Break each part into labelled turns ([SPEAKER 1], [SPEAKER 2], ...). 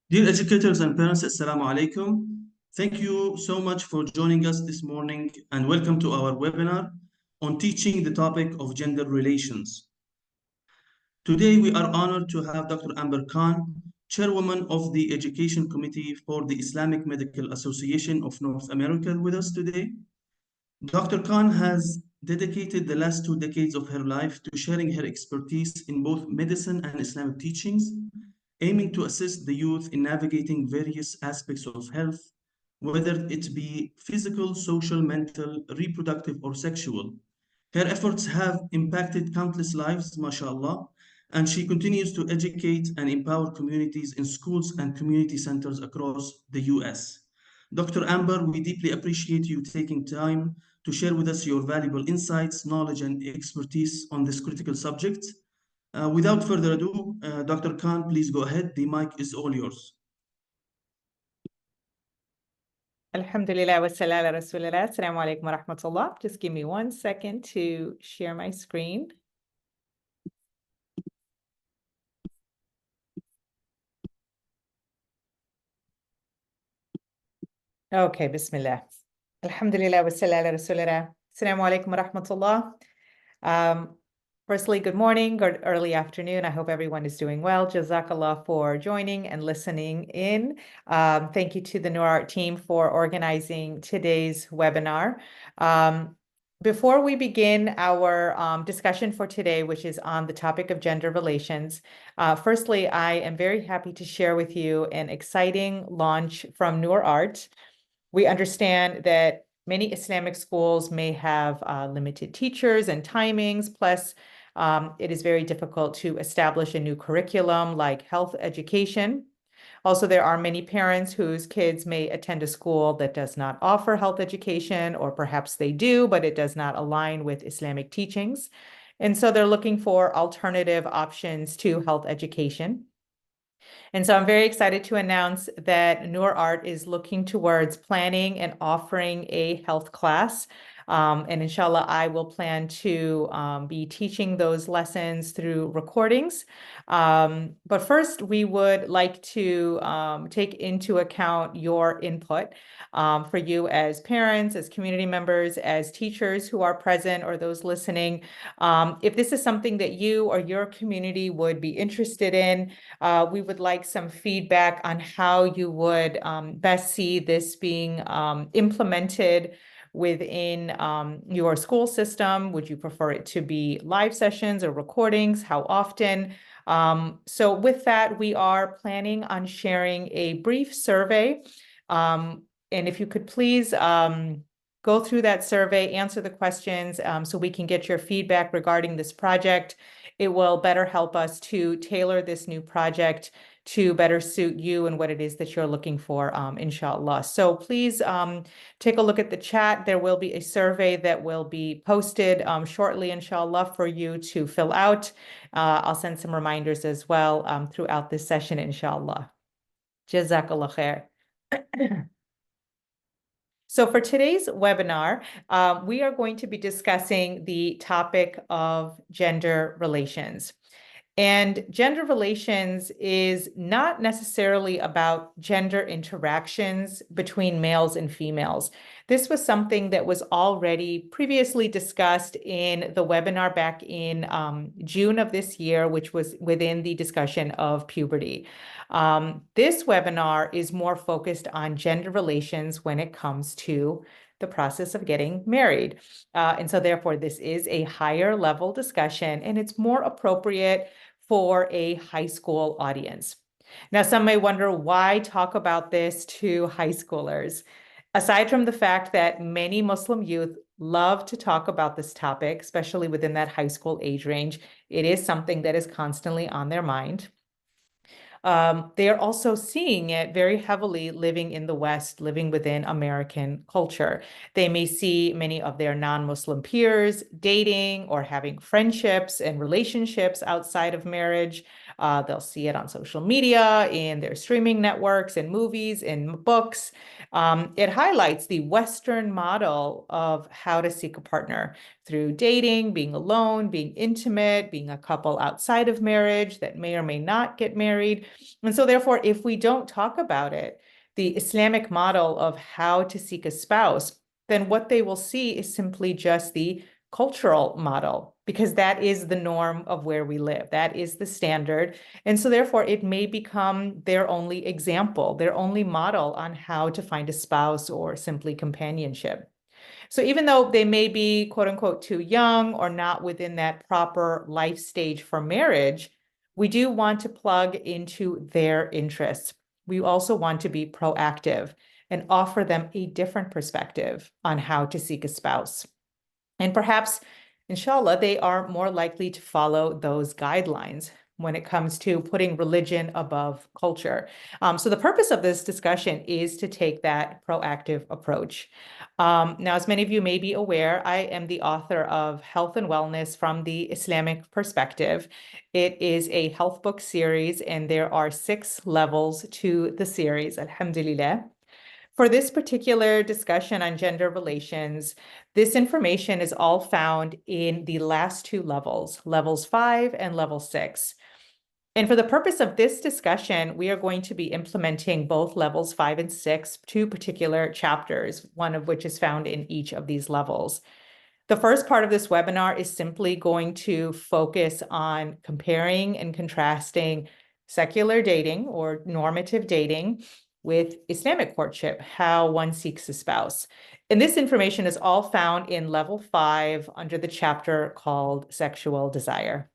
[SPEAKER 1] Dear educators and parents, Assalamu alaikum. Thank you so much for joining us this morning and welcome to our webinar on teaching the topic of gender relations. Today, we are honored to have Dr. Amber Khan, Chairwoman of the Education Committee for the Islamic Medical Association of North America, with us today. Dr. Khan has dedicated the last 2 decades of her life to sharing her expertise in both medicine and Islamic teachings, aiming to assist the youth in navigating various aspects of health, whether it be physical, social, mental, reproductive, or sexual. Her efforts have impacted countless lives, mashallah, and she continues to educate and empower communities in schools and community centers across the US. Dr. Amber, we deeply appreciate you taking time to share with us your valuable insights, knowledge, and expertise on this critical subject. Without further ado, Dr. Khan, please go ahead. The mic is all yours.
[SPEAKER 2] Alhamdulillah wa sallallahu ala rasulillah. Assalamu alaikum wa rahmatullah. Just give me 1 second to share my screen. Okay, bismillah. Alhamdulillah wa sallallahu ala rasulillah. Assalamu alaikum wa rahmatullah. Firstly, good morning, good early afternoon. I hope everyone is doing well. Jazakallah for joining and listening in. Thank you to the Noor Art team for organizing today's webinar. Before we begin our discussion for today, which is on the topic of gender relations, firstly, I am very happy to share with you an exciting launch from Noor Art. We understand that many Islamic schools may have limited teachers and timings, plus it is very difficult to establish a new curriculum like health education. Also, there are many parents whose kids may attend a school that does not offer health education, or perhaps they do, but it does not align with Islamic teachings. And so they're looking for alternative options to health education. And so I'm very excited to announce that Noor Art is looking towards planning and offering a health class. And inshallah, I will plan to be teaching those lessons through recordings. But first, we would like to take into account your input for you as parents, as community members, as teachers who are present, or those listening. If this is something that you or your community would be interested in, we would like some feedback on how you would best see this being implemented within your school system. Would you prefer it to be live sessions or recordings? How often? So with that, we are planning on sharing a brief survey. And if you could please go through that survey, answer the questions so we can get your feedback regarding this project. It will better help us to tailor this new project to better suit you and what it is that you're looking for, inshallah. So please take a look at the chat. There will be a survey that will be posted shortly, inshallah, for you to fill out. I'll send some reminders as well throughout this session, inshallah. Jazakallah khair. So for today's webinar, we are going to be discussing the topic of gender relations. And gender relations is not necessarily about gender interactions between males and females. This was something that was already previously discussed in the webinar back in June of this year, which was within the discussion of puberty. This webinar is more focused on gender relations when it comes to the process of getting married. And so therefore, this is a higher level discussion, and it's more appropriate for a high school audience. Now, some may wonder, why talk about this to high schoolers? Aside from the fact that many Muslim youth love to talk about this topic, especially within that high school age range, it is something that is constantly on their mind. They are also seeing it very heavily living in the West, living within American culture. They may see many of their non-Muslim peers dating or having friendships and relationships outside of marriage. They'll see it on social media, in their streaming networks, in movies, in books. It highlights the Western model of how to seek a partner through dating, being alone, being intimate, being a couple outside of marriage that may or may not get married. And so therefore, if we don't talk about it, the Islamic model of how to seek a spouse, then what they will see is simply just the cultural model, because that is the norm of where we live. That is the standard. And so therefore, it may become their only example, their only model on how to find a spouse or simply companionship. So even though they may be, quote unquote, too young or not within that proper life stage for marriage, we do want to plug into their interests. We also want to be proactive and offer them a different perspective on how to seek a spouse. And perhaps, inshallah, they are more likely to follow those guidelines when it comes to putting religion above culture. So the purpose of this discussion is to take that proactive approach. Now, as many of you may be aware, I am the author of Health and Wellness from the Islamic Perspective. It is a health book series, and there are 6 levels to the series, alhamdulillah. For this particular discussion on gender relations, this information is all found in the last 2 levels, levels 5 and level 6. And for the purpose of this discussion, we are going to be implementing both levels 5 and 6, 2 particular chapters, one of which is found in each of these levels. The first part of this webinar is simply going to focus on comparing and contrasting secular dating or normative dating with Islamic courtship, how one seeks a spouse. And this information is all found in level 5 under the chapter called Sexual Desire.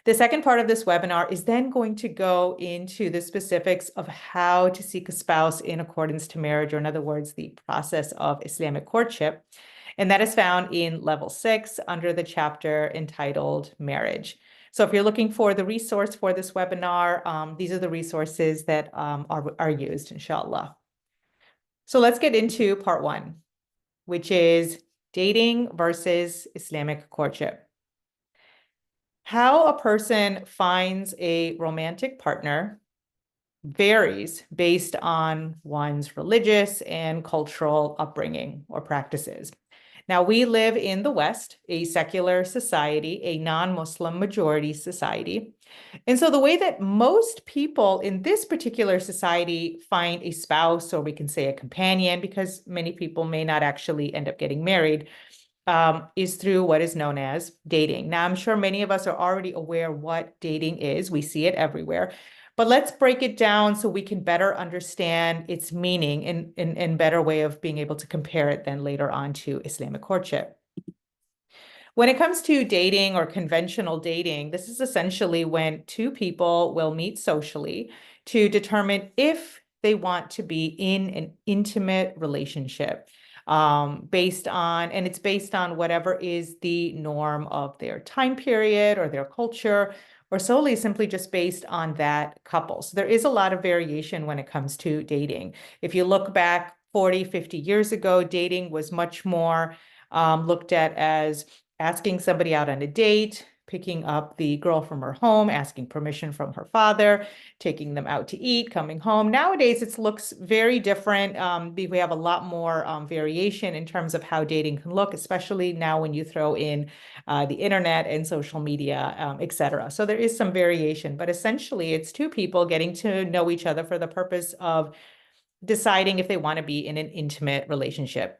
[SPEAKER 2] The second part of this webinar is then going to go into the specifics of how to seek a spouse in accordance to marriage, or in other words, the process of Islamic courtship. And that is found in level 6 under the chapter entitled Marriage. So if you're looking for the resource for this webinar, these are the resources that are used, inshallah. So let's get into part 1, which is dating versus Islamic courtship. How a person finds a romantic partner varies based on one's religious and cultural upbringing or practices. Now, we live in the West, a secular society, a non-Muslim majority society. And so the way that most people in this particular society find a spouse, or we can say a companion, because many people may not actually end up getting married, is through what is known as dating. Now, I'm sure many of us are already aware what dating is. We see it everywhere. But let's break it down so we can better understand its meaning and better way of being able to compare it then later on to Islamic courtship. When it comes to dating or conventional dating, this is essentially when 2 people will meet socially to determine if they want to be in an intimate relationship, based on whatever is the norm of their time period or their culture, or solely simply just based on that couple. So there is a lot of variation when it comes to dating. If you look back 40, 50 years ago, dating was much more looked at as asking somebody out on a date, picking up the girl from her home, asking permission from her father, taking them out to eat, coming home. Nowadays, it looks very different. We have a lot more variation in terms of how dating can look, especially now when you throw in the internet and social media, et cetera. So there is some variation, but essentially it's 2 people getting to know each other for the purpose of deciding if they want to be in an intimate relationship.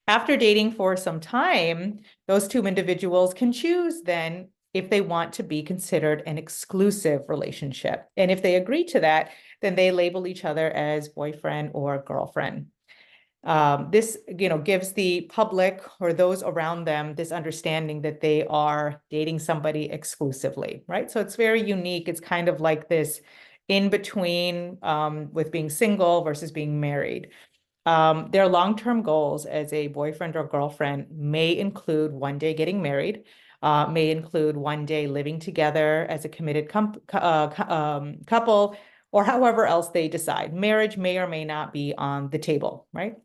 [SPEAKER 2] After dating for some time, those 2 individuals can choose then if they want to be considered an exclusive relationship. And if they agree to that, then they label each other as boyfriend or girlfriend. This, gives the public or those around them this understanding that they are dating somebody exclusively, right? So it's very unique. It's kind of like this in between with being single versus being married. Their long-term goals as a boyfriend or girlfriend may include one day getting married, may include one day living together as a committed couple, or however else they decide. Marriage may or may not be on the table, right?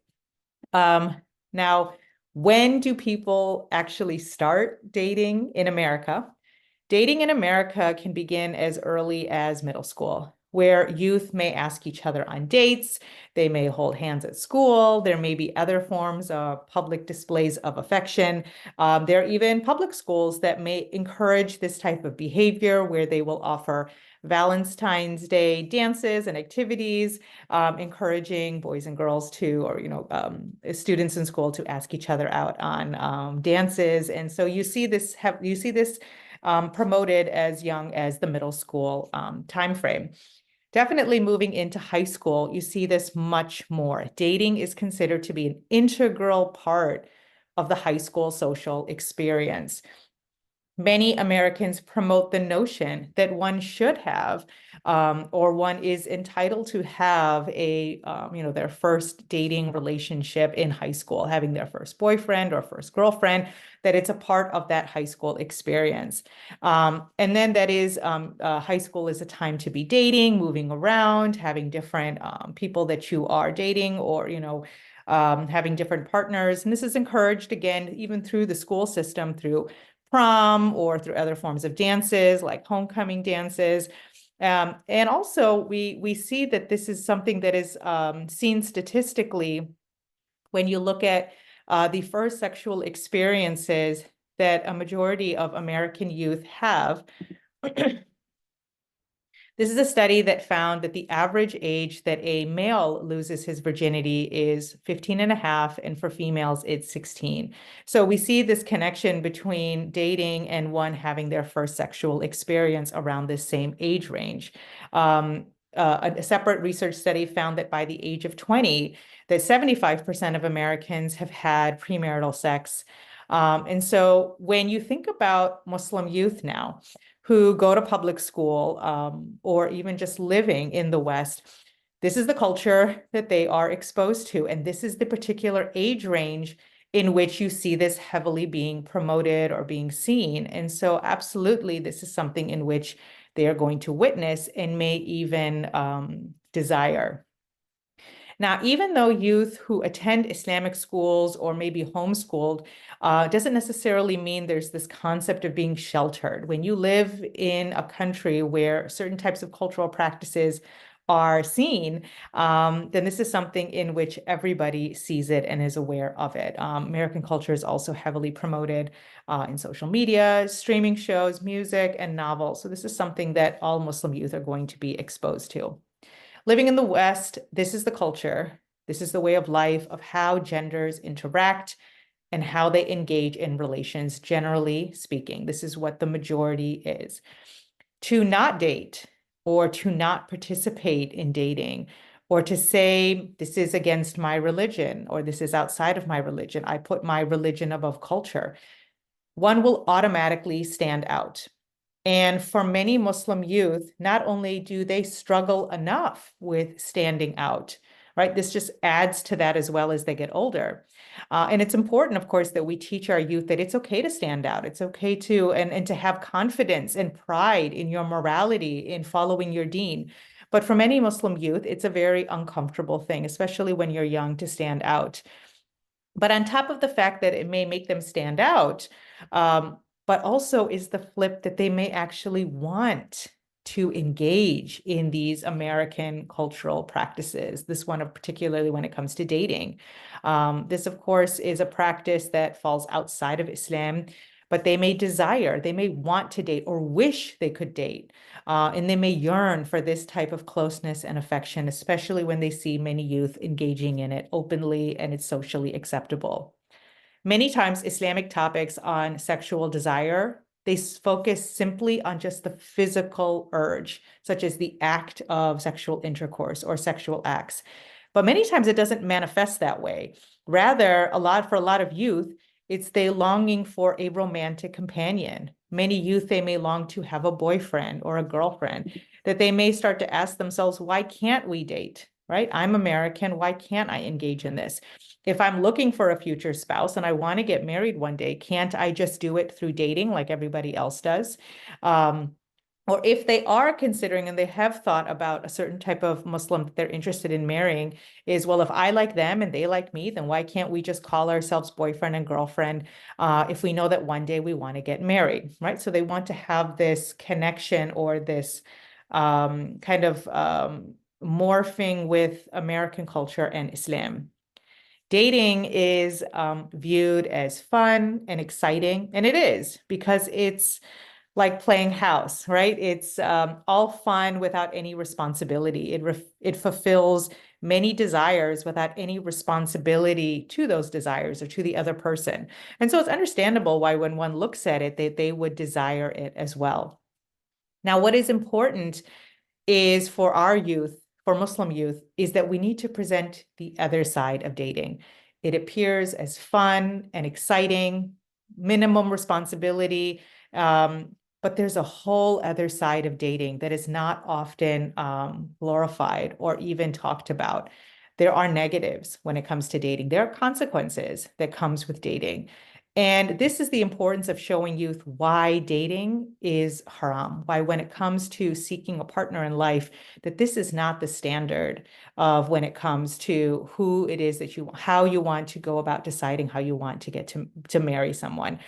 [SPEAKER 2] Now, when do people actually start dating in America? Dating in America can begin as early as middle school, where youth may ask each other on dates, they may hold hands at school, there may be other forms of public displays of affection. There are even public schools that may encourage this type of behavior where they will offer Valentine's Day dances and activities, encouraging boys and girls to, or students in school to ask each other out on dances. And so you see this promoted as young as the middle school timeframe. Definitely moving into high school, you see this much more. Dating is considered to be an integral part of the high school social experience. Many Americans promote the notion that one should have, or one is entitled to have their first dating relationship in high school, having their first boyfriend or first girlfriend, that it's a part of that high school experience. And then that is, high school is a time to be dating, moving around, having different people that you are dating, or, having different partners. And this is encouraged, again, even through the school system, through prom or through other forms of dances like homecoming dances. And also we see that this is something that is seen statistically when you look at the first sexual experiences that a majority of American youth have. This is a study that found that the average age that a male loses his virginity is 15 and a half, and for females, it's 16. So we see this connection between dating and one having their first sexual experience around this same age range. A separate research study found that by the age of 20, that 75% of Americans have had premarital sex. And so when you think about Muslim youth now, who go to public school, or even just living in the West, this is the culture that they are exposed to. And this is the particular age range in which you see this heavily being promoted or being seen. And so absolutely, this is something in which they are going to witness and may even desire. Now, even though youth who attend Islamic schools or maybe homeschooled doesn't necessarily mean there's this concept of being sheltered. When you live in a country where certain types of cultural practices are seen, then this is something in which everybody sees it and is aware of it. American culture is also heavily promoted in social media, streaming shows, music, and novels. So this is something that all Muslim youth are going to be exposed to. Living in the West, this is the culture, this is the way of life of how genders interact and how they engage in relations, generally speaking. This is what the majority is. To not date or to not participate in dating, or to say this is against my religion or this is outside of my religion, I put my religion above culture, one will automatically stand out. And for many Muslim youth, not only do they struggle enough with standing out, right? This just adds to that as well as they get older. And it's important, of course, that we teach our youth that it's okay to stand out. It's okay to, and to have confidence and pride in your morality, in following your deen. But for many Muslim youth, it's a very uncomfortable thing, especially when you're young, to stand out. But on top of the fact that it may make them stand out, but also is the flip that they may actually want to engage in these American cultural practices. This one, particularly when it comes to dating. This, of course, is a practice that falls outside of Islam, but they may desire, they may want to date or wish they could date. And they may yearn for this type of closeness and affection, especially when they see many youth engaging in it openly and it's socially acceptable. Many times Islamic topics on sexual desire, they focus simply on just the physical urge, such as the act of sexual intercourse or sexual acts. But many times it doesn't manifest that way. Rather, for a lot of youth, it's they longing for a romantic companion. Many youth, they may long to have a boyfriend or a girlfriend, that they may start to ask themselves, why can't we date, right? I'm American, why can't I engage in this? If I'm looking for a future spouse and I want to get married one day, can't I just do it through dating like everybody else does? or if they are considering and they have thought about a certain type of Muslim that they're interested in marrying, is, well, if I like them and they like me, then why can't we just call ourselves boyfriend and girlfriend if we know that one day we want to get married, right? So they want to have this connection or this kind of morphing with American culture and Islam. Dating is viewed as fun and exciting, and it is, because it's like playing house, right? It's all fun without any responsibility. It fulfills many desires without any responsibility to those desires or to the other person. And so it's understandable why when one looks at it, they would desire it as well. Now, what is important is for our youth, for Muslim youth, is that we need to present the other side of dating. It appears as fun and exciting, minimum responsibility, but there's a whole other side of dating that is not often glorified or even talked about. There are negatives when it comes to dating. There are consequences that comes with dating. And this is the importance of showing youth why dating is haram, why when it comes to seeking a partner in life, that this is not the standard of when it comes to who it is that how you want to go about deciding how you want to get to marry someone,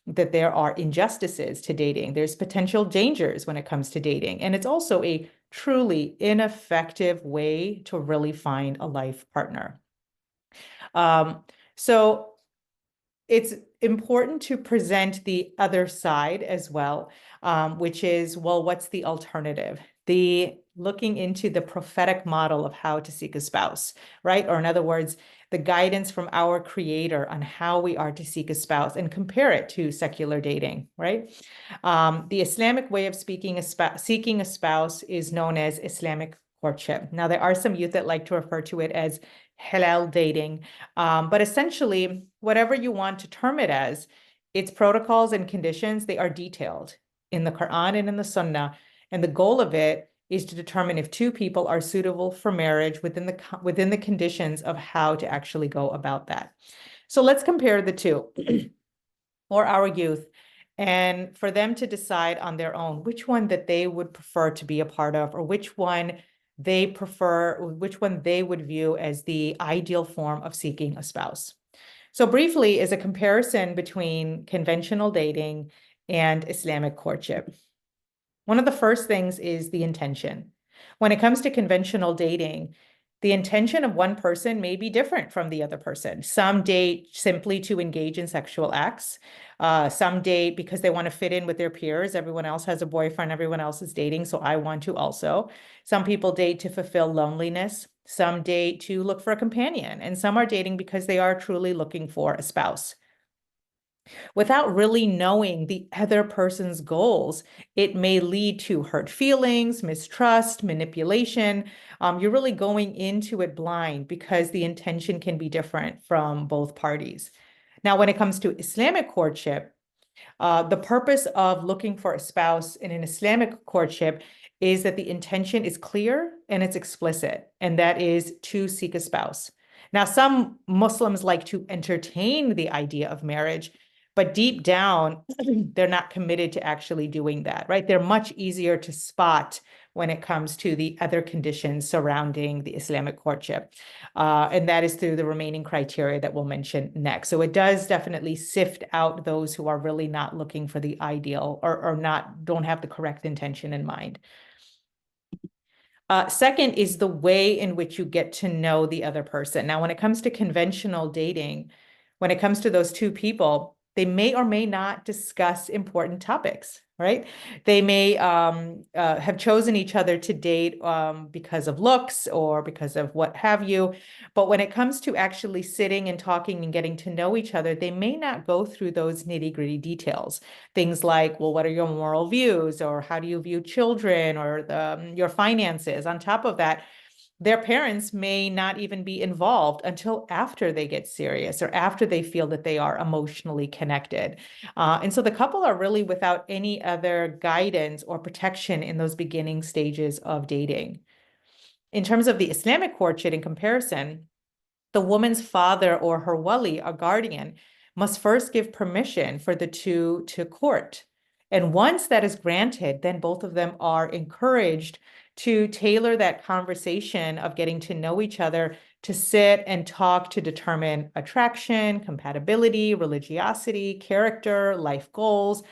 [SPEAKER 2] that there are injustices to dating. There's potential dangers when it comes to dating. And it's also a truly ineffective way to really find a life partner. So it's important to present the other side as well, which is, well, what's the alternative? The looking into the prophetic model of how to seek a spouse, right? Or in other words, the guidance from our Creator on how we are to seek a spouse, and compare it to secular dating, right? The Islamic way of seeking a spouse is known as Islamic courtship. Now, there are some youth that like to refer to it as halal dating, but essentially, whatever you want to term it as, its protocols and conditions, they are detailed in the Quran and in the Sunnah, and the goal of it is to determine if two people are suitable for marriage within the conditions of how to actually go about that. So let's compare the two for our youth, and for them to decide on their own which one that they would prefer to be a part of, or which one they prefer, which one they would view as the ideal form of seeking a spouse. So briefly, is a comparison between conventional dating and Islamic courtship. One of the first things is the intention. When it comes to conventional dating, the intention of one person may be different from the other person. Some date simply to engage in sexual acts. Some date because they want to fit in with their peers. Everyone else has a boyfriend, everyone else is dating, so I want to also. Some people date to fulfill loneliness. Some date to look for a companion. And some are dating because they are truly looking for a spouse. Without really knowing the other person's goals, it may lead to hurt feelings, mistrust, manipulation. You're really going into it blind because the intention can be different from both parties. Now, when it comes to Islamic courtship, the purpose of looking for a spouse in an Islamic courtship is that the intention is clear and it's explicit, and that is to seek a spouse. Now, some Muslims like to entertain the idea of marriage, but deep down, they're not committed to actually doing that, right? They're much easier to spot when it comes to the other conditions surrounding the Islamic courtship. And that is through the remaining criteria that we'll mention next. So it does definitely sift out those who are really not looking for the ideal, or don't have the correct intention in mind. Second is the way in which you get to know the other person. Now, when it comes to conventional dating, when it comes to those two people, they may or may not discuss important topics, right? They may have chosen each other to date because of looks or because of what have you. But when it comes to actually sitting and talking and getting to know each other, they may not go through those nitty-gritty details. Things like, well, what are your moral views, or how do you view children, or your finances? On top of that, their parents may not even be involved until after they get serious, or after they feel that they are emotionally connected. And so the couple are really without any other guidance or protection in those beginning stages of dating. In terms of the Islamic courtship, in comparison, the woman's father or her wali, a guardian, must first give permission for the two to court. And once that is granted, then both of them are encouraged to tailor that conversation of getting to know each other, to sit and talk to determine attraction, compatibility, religiosity, character, life goals,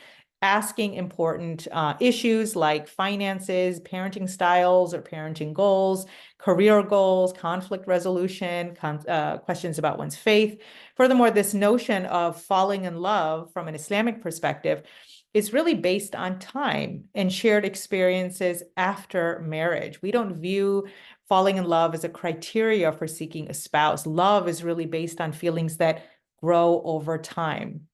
[SPEAKER 2] asking important issues like finances, parenting styles or parenting goals, career goals, conflict resolution, questions about one's faith. Furthermore, this notion of falling in love from an Islamic perspective is really based on time and shared experiences after marriage. We don't view falling in love as a criteria for seeking a spouse. Love is really based on feelings that grow over time.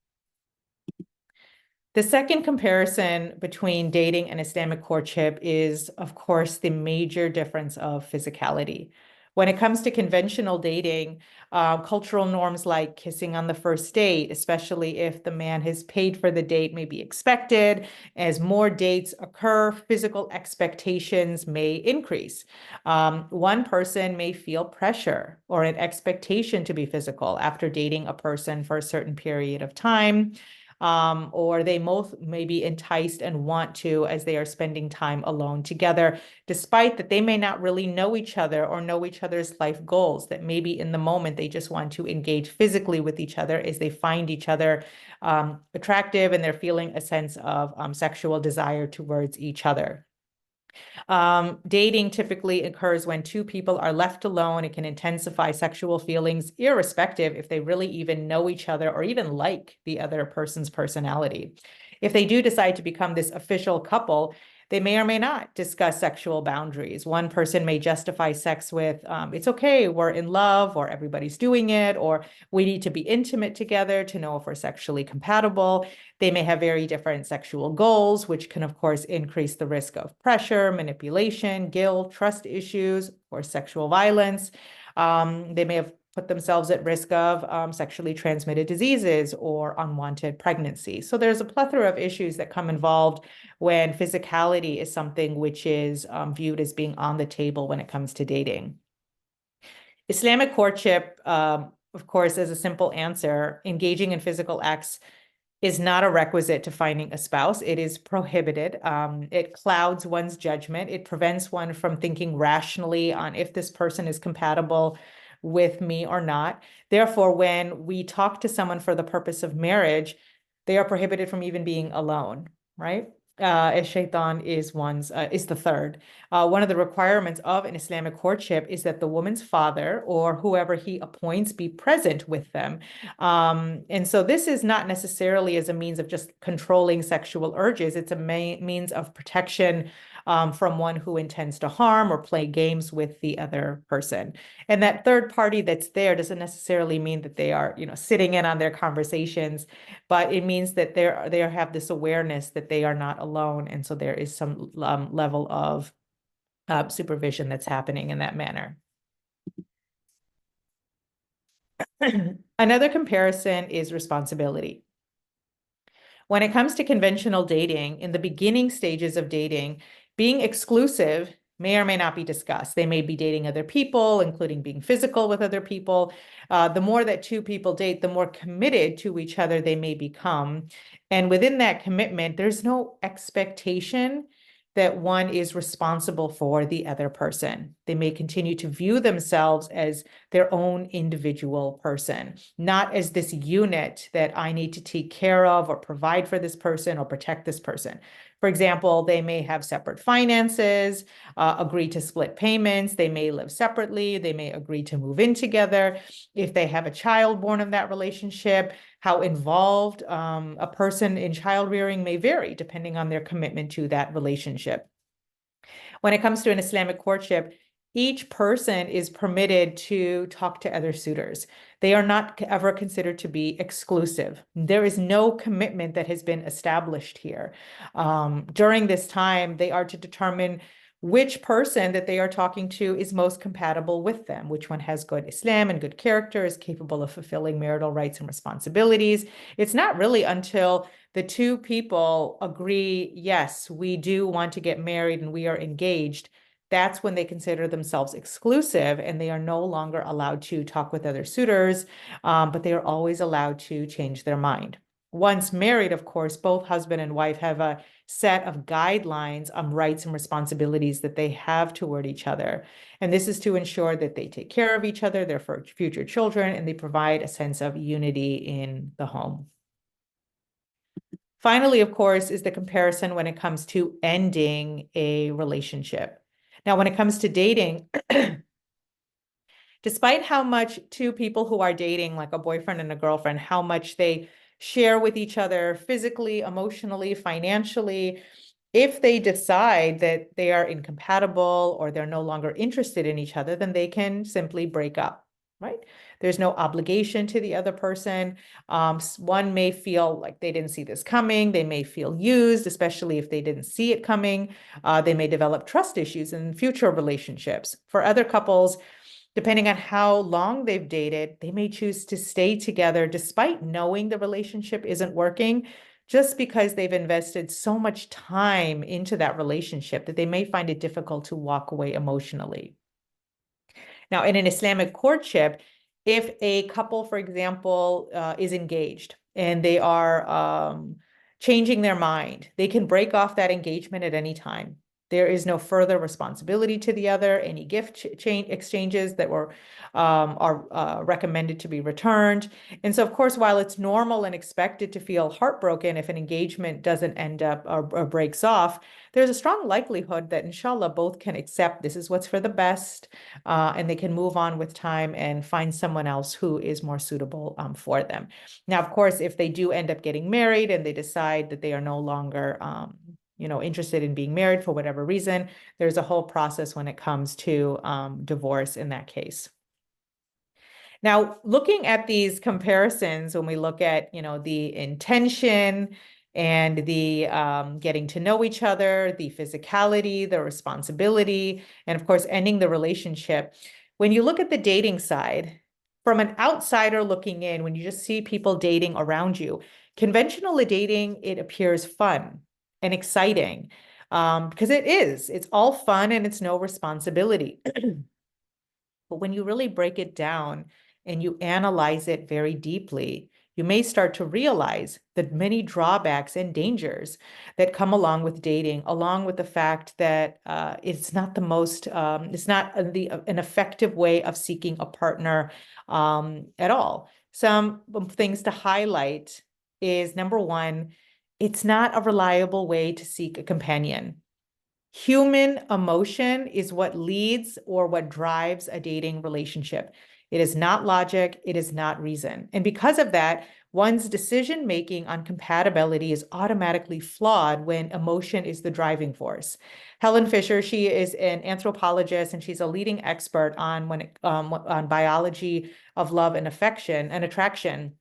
[SPEAKER 2] The second comparison between dating and Islamic courtship is, of course, the major difference of physicality. When it comes to conventional dating, cultural norms like kissing on the first date, especially if the man has paid for the date, may be expected. As more dates occur, physical expectations may increase. One person may feel pressure or an expectation to be physical after dating a person for a certain period of time. Or they both may be enticed and want to as they are spending time alone together, despite that they may not really know each other or know each other's life goals, that maybe in the moment they just want to engage physically with each other as they find each other attractive and they're feeling a sense of sexual desire towards each other. Dating typically occurs when two people are left alone. It can intensify sexual feelings, irrespective if they really even know each other or even like the other person's personality. If they do decide to become this official couple, they may or may not discuss sexual boundaries. One person may justify sex with, it's okay, we're in love, or everybody's doing it, or we need to be intimate together to know if we're sexually compatible. They may have very different sexual goals, which can, of course, increase the risk of pressure, manipulation, guilt, trust issues, or sexual violence. They may have put themselves at risk of sexually transmitted diseases or unwanted pregnancy. So there's a plethora of issues that come involved when physicality is something which is viewed as being on the table when it comes to dating. Islamic courtship, of course, is a simple answer. Engaging in physical acts is not a requisite to finding a spouse. It is prohibited. It clouds one's judgment. It prevents one from thinking rationally on if this person is compatible with me or not. Therefore, when we talk to someone for the purpose of marriage, they are prohibited from even being alone, right? As shaitan is the third. One of the requirements of an Islamic courtship is that the woman's father or whoever he appoints be present with them. And so this is not necessarily as a means of just controlling sexual urges. It's a means of protection from one who intends to harm or play games with the other person. And that third party that's there doesn't necessarily mean that they are, sitting in on their conversations, but it means that they have this awareness that they are not alone. And so there is some level of supervision that's happening in that manner. Another comparison is responsibility. When it comes to conventional dating, in the beginning stages of dating, being exclusive may or may not be discussed. They may be dating other people, including being physical with other people. The more that two people date, the more committed to each other they may become. And within that commitment, there's no expectation that one is responsible for the other person. They may continue to view themselves as their own individual person, not as this unit that I need to take care of or provide for this person or protect this person. For example, they may have separate finances, agree to split payments. They may live separately. They may agree to move in together. If they have a child born of that relationship, how involved a person in child rearing may vary depending on their commitment to that relationship. When it comes to an Islamic courtship, each person is permitted to talk to other suitors. They are not ever considered to be exclusive. There is no commitment that has been established here. During this time, they are to determine which person that they are talking to is most compatible with them, which one has good Islam and good character, is capable of fulfilling marital rights and responsibilities. It's not really until the two people agree, yes, we do want to get married and we are engaged, that's when they consider themselves exclusive and they are no longer allowed to talk with other suitors, but they are always allowed to change their mind. Once married, of course, both husband and wife have a set of guidelines on rights and responsibilities that they have toward each other. And this is to ensure that they take care of each other, their future children, and they provide a sense of unity in the home. Finally, of course, is the comparison when it comes to ending a relationship. Now, when it comes to dating, despite how much two people who are dating, like a boyfriend and a girlfriend, how much they share with each other physically, emotionally, financially, if they decide that they are incompatible or they're no longer interested in each other, then they can simply break up, right? There's no obligation to the other person. One may feel like they didn't see this coming. They may feel used, especially if they didn't see it coming. They may develop trust issues in future relationships. For other couples, depending on how long they've dated, they may choose to stay together despite knowing the relationship isn't working, just because they've invested so much time into that relationship that they may find it difficult to walk away emotionally. Now, in an Islamic courtship, if a couple, for example, is engaged and they are changing their mind, they can break off that engagement at any time. There is no further responsibility to the other. Any gift exchanges that are recommended to be returned. And so, of course, while it's normal and expected to feel heartbroken if an engagement doesn't end up or breaks off, there's a strong likelihood that, inshallah, both can accept this is what's for the best, and they can move on with time and find someone else who is more suitable for them. Now, of course, if they do end up getting married and they decide that they are no longer interested in being married for whatever reason, there's a whole process when it comes to divorce in that case. Now, looking at these comparisons, when we look at, the intention and the getting to know each other, the physicality, the responsibility, and of course, ending the relationship, when you look at the dating side, from an outsider looking in, when you just see people dating around you, conventional dating, it appears fun and exciting, because it's all fun and it's no responsibility. But when you really break it down and you analyze it very deeply, you may start to realize the many drawbacks and dangers that come along with dating, along with the fact that it's not the most, it's not an effective way of seeking a partner at all. Some things to highlight is, number one, it's not a reliable way to seek a companion. Human emotion is what leads or what drives a dating relationship. It is not logic, it is not reason. And because of that, one's decision-making on compatibility is automatically flawed when emotion is the driving force. Helen Fisher, she is an anthropologist and she's a leading expert on on biology of love and affection and attraction.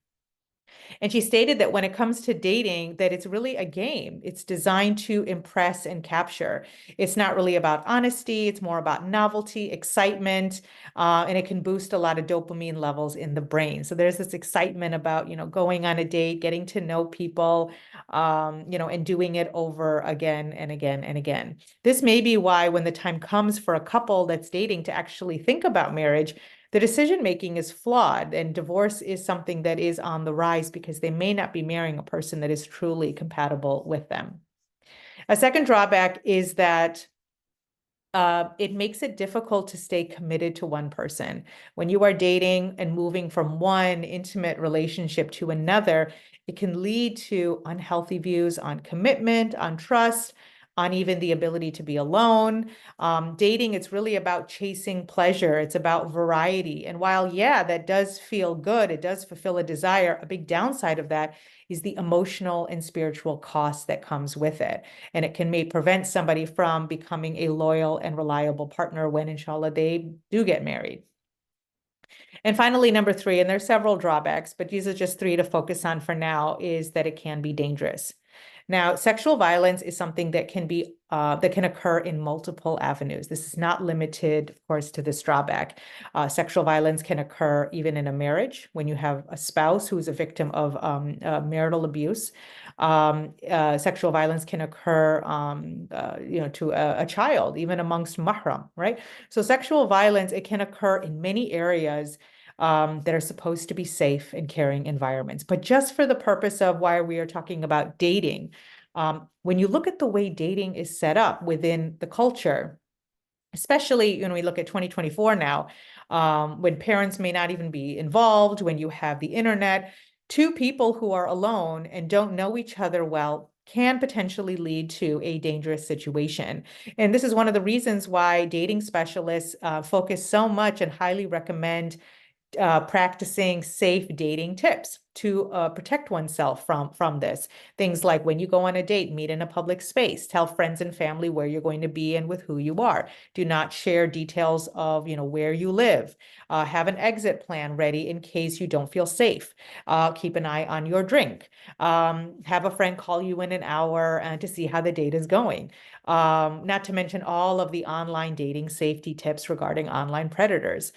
[SPEAKER 2] And she stated that when it comes to dating, that it's really a game. It's designed to impress and capture. It's not really about honesty. It's more about novelty, excitement, and it can boost a lot of dopamine levels in the brain. So there's this excitement about, going on a date, getting to know people, and doing it over again and again and again. This may be why when the time comes for a couple that's dating to actually think about marriage, the decision-making is flawed, and divorce is something that is on the rise because they may not be marrying a person that is truly compatible with them. A second drawback is that it makes it difficult to stay committed to one person. When you are dating and moving from one intimate relationship to another, it can lead to unhealthy views on commitment, on trust, on even the ability to be alone. Dating, it's really about chasing pleasure. It's about variety. And while, yeah, that does feel good, it does fulfill a desire, a big downside of that is the emotional and spiritual cost that comes with it. And it may prevent somebody from becoming a loyal and reliable partner when, inshallah, they do get married. And finally, number three, and there's several drawbacks, but these are just three to focus on for now, is that it can be dangerous. Now, sexual violence is something that can occur in multiple avenues. This is not limited, of course, to this drawback. Sexual violence can occur even in a marriage when you have a spouse who is a victim of marital abuse. Sexual violence can occur, to a child, even amongst mahram, right? So sexual violence, it can occur in many areas. that are supposed to be safe and caring environments. But just for the purpose of why we are talking about dating, when you look at the way dating is set up within the culture, especially when we look at 2024 now, when parents may not even be involved, when you have the internet, two people who are alone and don't know each other well can potentially lead to a dangerous situation. And this is one of the reasons why dating specialists focus so much and highly recommend practicing safe dating tips to protect oneself from this. Things like when you go on a date, meet in a public space, tell friends and family where you're going to be and with who you are. Do not share details of, where you live. Have an exit plan ready in case you don't feel safe. Keep an eye on your drink. Have a friend call you in an hour to see how the date is going. Not to mention all of the online dating safety tips regarding online predators.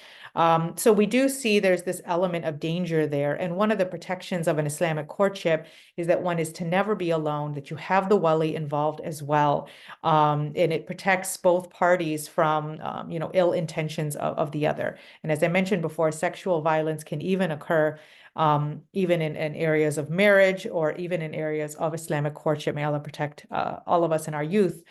[SPEAKER 2] So we do see there's this element of danger there. And one of the protections of an Islamic courtship is that one is to never be alone, that you have the wali involved as well. And it protects both parties from, ill intentions of the other. And as I mentioned before, sexual violence can even occur even in areas of marriage or even in areas of Islamic courtship. May Allah protect all of us and our youth.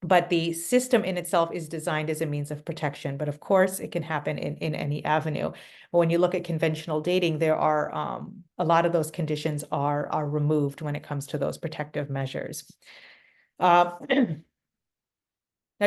[SPEAKER 2] But the system in itself is designed as a means of protection. But of course, it can happen in any avenue. But when you look at conventional dating, there are a lot of those conditions are removed when it comes to those protective measures. Now,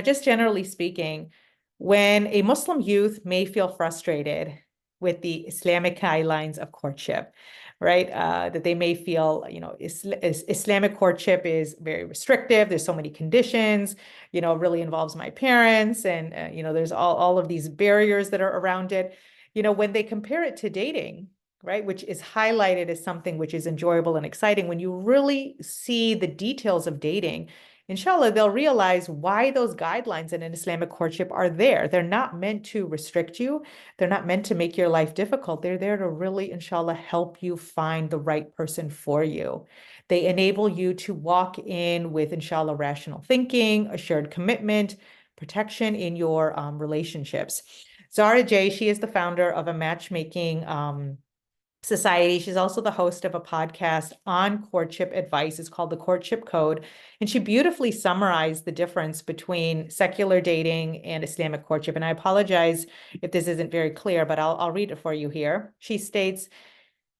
[SPEAKER 2] just generally speaking, when a Muslim youth may feel frustrated with the Islamic guidelines of courtship, right? That they may feel, Islamic courtship is very restrictive. There's so many conditions, it really involves my parents. And, there's all of these barriers that are around it. When they compare it to dating, right, which is highlighted as something which is enjoyable and exciting, when you really see the details of dating, inshallah, they'll realize why those guidelines in an Islamic courtship are there. They're not meant to restrict you. They're not meant to make your life difficult. They're there to really, inshallah, help you find the right person for you. They enable you to walk in with, inshallah, rational thinking, assured commitment, protection in your relationships. Zara J, she is the founder of a matchmaking society. She's also the host of a podcast on courtship advice. It's called The Courtship Code. And she beautifully summarized the difference between secular dating and Islamic courtship. And I apologize if this isn't very clear, but I'll read it for you here. She states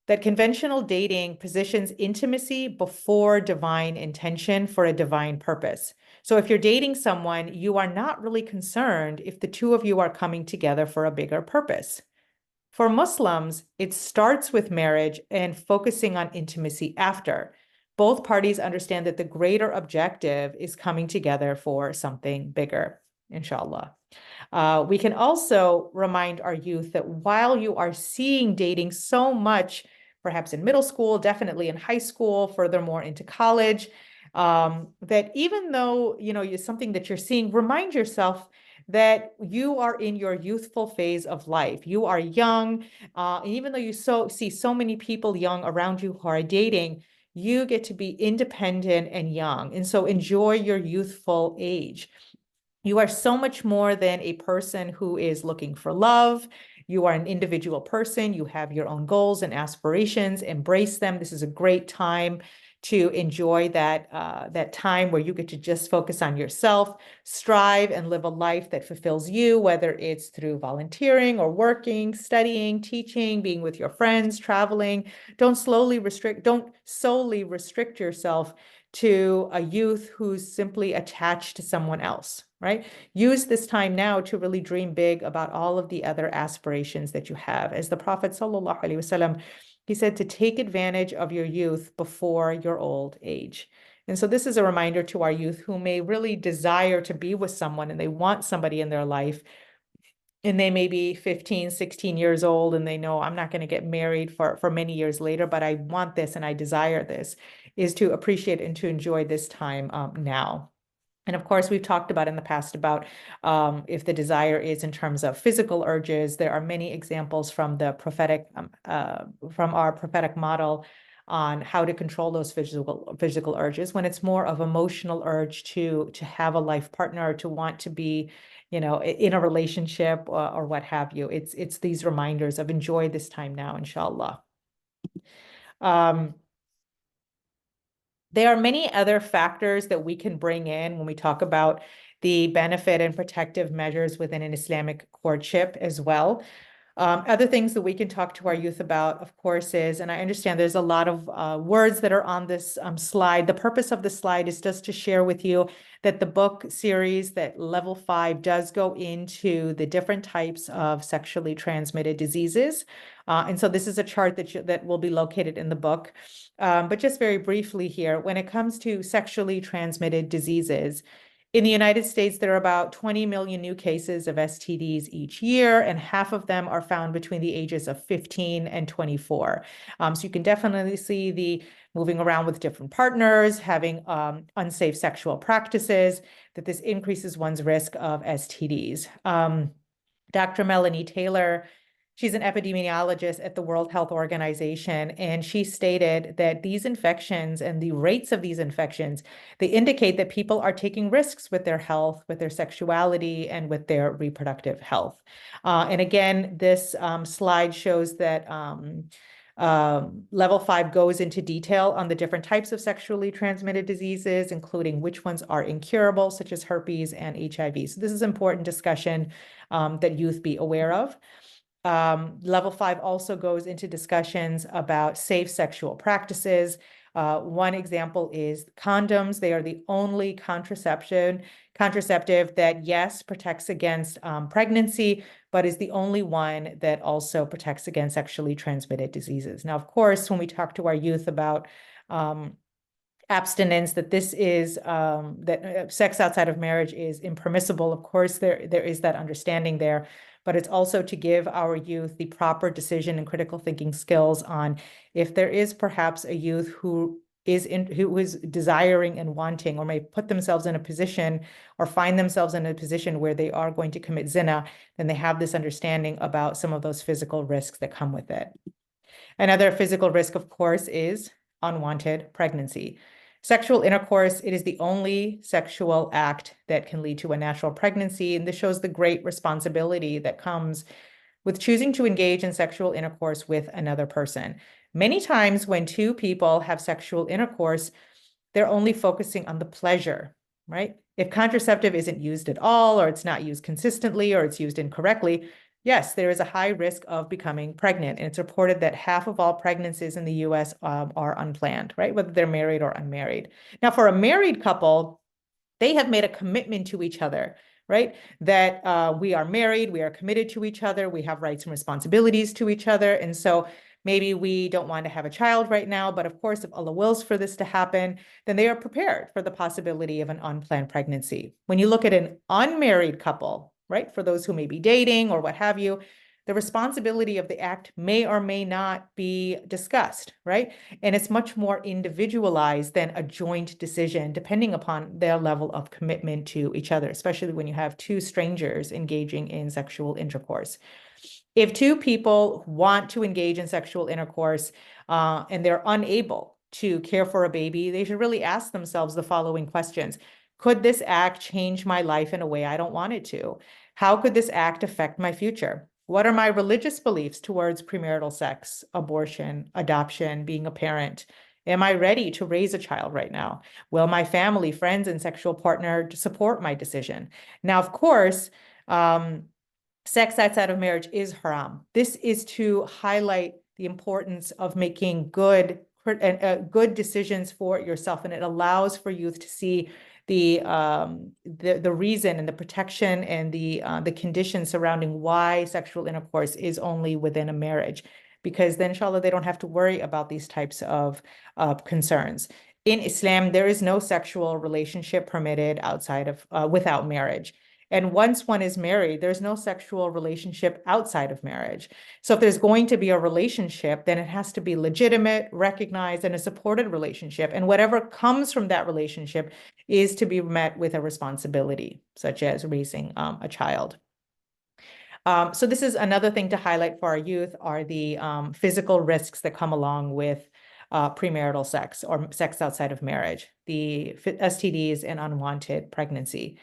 [SPEAKER 2] that conventional dating positions intimacy before divine intention for a divine purpose. So if you're dating someone, you are not really concerned if the two of you are coming together for a bigger purpose. For Muslims, it starts with marriage and focusing on intimacy after. Both parties understand that the greater objective is coming together for something bigger, inshallah. We can also remind our youth that while you are seeing dating so much, perhaps in middle school, definitely in high school, furthermore into college, that even though, it's something that you're seeing, remind yourself that you are in your youthful phase of life. You are young. Even though you see so many people young around you who are dating, you get to be independent and young. And so enjoy your youthful age. You are so much more than a person who is looking for love. You are an individual person. You have your own goals and aspirations. Embrace them. This is a great time to enjoy that time where you get to just focus on yourself, strive and live a life that fulfills you, whether it's through volunteering or working, studying, teaching, being with your friends, traveling. Don't solely restrict yourself to a youth who's simply attached to someone else, right? Use this time now to really dream big about all of the other aspirations that you have. As the Prophet ﷺ, he said to take advantage of your youth before your old age. And so this is a reminder to our youth who may really desire to be with someone and they want somebody in their life, and they may be 15, 16 years old and they know I'm not going to get married for many years later, but I want this and I desire this, is to appreciate and to enjoy this time now. And of course, we've talked about in the past about if the desire is in terms of physical urges. There are many examples from the prophetic, from our prophetic model on how to control those physical urges, when it's more of emotional urge to have a life partner, to want to be, you know, in a relationship or what have you. It's these reminders of enjoy this time now, inshallah. There are many other factors that we can bring in when we talk about the benefit and protective measures within an Islamic courtship as well. Other things that we can talk to our youth about, of course, is, and I understand there's a lot of words that are on this slide. The purpose of the slide is just to share with you that the book series, that Level 5 does go into the different types of sexually transmitted diseases. And so this is a chart that will be located in the book. But just very briefly here, when it comes to sexually transmitted diseases, in the United States, there are about 20 million new cases of STDs each year, and half of them are found between the ages of 15 and 24. So you can definitely see the moving around with different partners, having unsafe sexual practices, that this increases one's risk of STDs. Dr. Melanie Taylor, she's an epidemiologist at the World Health Organization, and she stated that these infections and the rates of these infections, they indicate that people are taking risks with their health, with their sexuality, and with their reproductive health. And again, this slide shows that Level 5 goes into detail on the different types of sexually transmitted diseases, including which ones are incurable, such as herpes and HIV. So this is important discussion that youth be aware of. Level 5 also goes into discussions about safe sexual practices. One example is condoms. They are the only contraceptive that, yes, protects against pregnancy, but is the only one that also protects against sexually transmitted diseases. Now, of course, when we talk to our youth about abstinence, that this is that sex outside of marriage is impermissible. Of course, there is that understanding there, but it's also to give our youth the proper decision and critical thinking skills on if there is perhaps a youth who is desiring and wanting, or may put themselves in a position or find themselves in a position where they are going to commit zina, then they have this understanding about some of those physical risks that come with it. Another physical risk, of course, is unwanted pregnancy. Sexual intercourse, it is the only sexual act that can lead to a natural pregnancy, and this shows the great responsibility that comes with choosing to engage in sexual intercourse with another person. Many times when two people have sexual intercourse, they're only focusing on the pleasure, right? If contraceptive isn't used at all, or it's not used consistently, or it's used incorrectly, yes, there is a high risk of becoming pregnant. And it's reported that half of all pregnancies in the US are unplanned, right? Whether they're married or unmarried. Now, for a married couple, they have made a commitment to each other, right? That we are married, we are committed to each other, we have rights and responsibilities to each other. And so maybe we don't want to have a child right now, but of course, if Allah wills for this to happen, then they are prepared for the possibility of an unplanned pregnancy. When you look at an unmarried couple, right, for those who may be dating or what have you, the responsibility of the act may or may not be discussed, right? And it's much more individualized than a joint decision, depending upon their level of commitment to each other, especially when you have two strangers engaging in sexual intercourse. If two people want to engage in sexual intercourse and they're unable to care for a baby, they should really ask themselves the following questions. Could this act change my life in a way I don't want it to? How could this act affect my future? What are my religious beliefs towards premarital sex, abortion, adoption, being a parent? Am I ready to raise a child right now? Will my family, friends, and sexual partner support my decision? Now, of course, sex outside of marriage is haram. This is to highlight the importance of making good decisions for yourself, and it allows for youth to see the reason and the protection and the conditions surrounding why sexual intercourse is only within a marriage, because then inshallah they don't have to worry about these types of concerns. In Islam, there is no sexual relationship permitted outside of without marriage. And once one is married, there's no sexual relationship outside of marriage. So if there's going to be a relationship, then it has to be legitimate, recognized, and a supported relationship. And whatever comes from that relationship is to be met with a responsibility, such as raising a child. So this is another thing to highlight for our youth, are the physical risks that come along with premarital sex or sex outside of marriage, the STDs and unwanted pregnancy.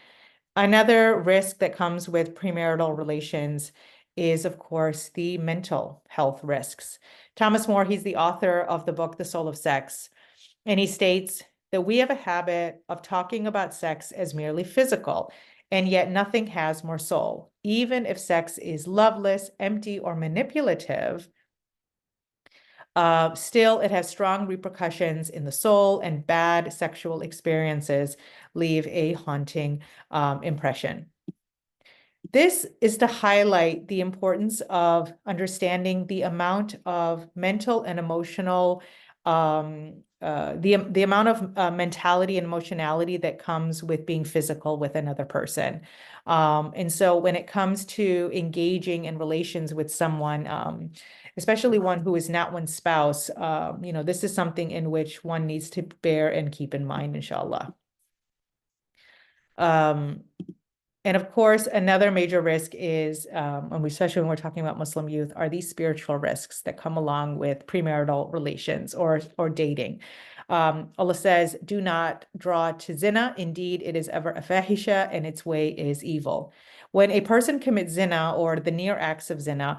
[SPEAKER 2] Another risk that comes with premarital relations is, of course, the mental health risks. Thomas More, he's the author of the book, The Soul of Sex, and he states that we have a habit of talking about sex as merely physical, and yet nothing has more soul. Even if sex is loveless, empty, or manipulative, still, it has strong repercussions in the soul, and bad sexual experiences leave a haunting impression. This is to highlight the importance of understanding the amount of mental and emotional, the amount of mentality and emotionality that comes with being physical with another person. And so when it comes to engaging in relations with someone, especially one who is not one's spouse, this is something in which one needs to bear and keep in mind, inshallah. And of course, another major risk is, especially when we're talking about Muslim youth, are these spiritual risks that come along with premarital relations or dating. Allah says, do not draw to zina. Indeed, it is ever a fahisha, and its way is evil. When a person commits zina or the near acts of zina,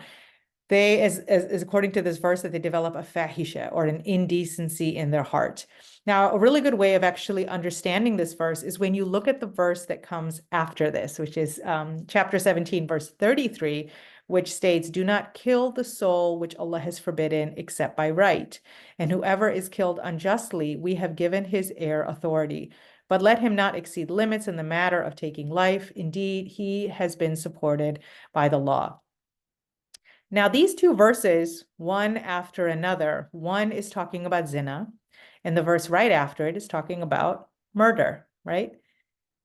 [SPEAKER 2] they, as according to this verse, that they develop a fahisha or an indecency in their heart. Now, a really good way of actually understanding this verse is when you look at the verse that comes after this, which is chapter 17, verse 33, which states, do not kill the soul which Allah has forbidden except by right. And whoever is killed unjustly, we have given his heir authority. But let him not exceed limits in the matter of taking life. Indeed, he has been supported by the law. Now, these two verses, one after another, one is talking about zina, and the verse right after it is talking about murder, right?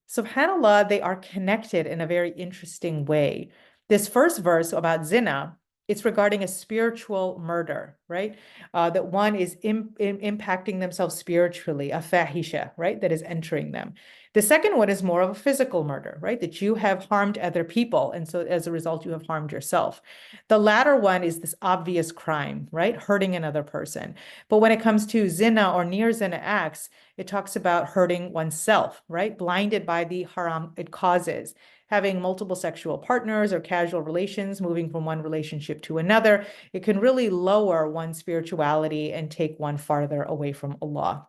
[SPEAKER 2] SubhanAllah, they are connected in a very interesting way. This first verse about zina, it's regarding a spiritual murder, right? That one is impacting themselves spiritually, a fahisha, right? That is entering them. The second one is more of a physical murder, right? That you have harmed other people, and so as a result, you have harmed yourself. The latter one is this obvious crime, right? Hurting another person. But when it comes to zina or near zina acts, it talks about hurting oneself, right? Blinded by the haram it causes. Having multiple sexual partners or casual relations, moving from one relationship to another, it can really lower one's spirituality and take one farther away from Allah.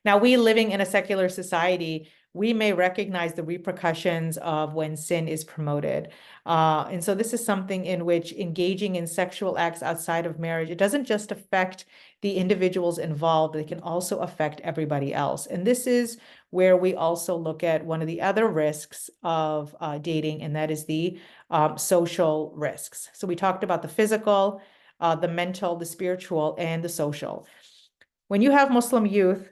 [SPEAKER 2] Now, we living in a secular society, we may recognize the repercussions of when sin is promoted. And so this is something in which engaging in sexual acts outside of marriage, it doesn't just affect the individuals involved, it can also affect everybody else. And this is where we also look at one of the other risks of dating, and that is the social risks. So we talked about the physical, the mental, the spiritual, and the social. When you have Muslim youth,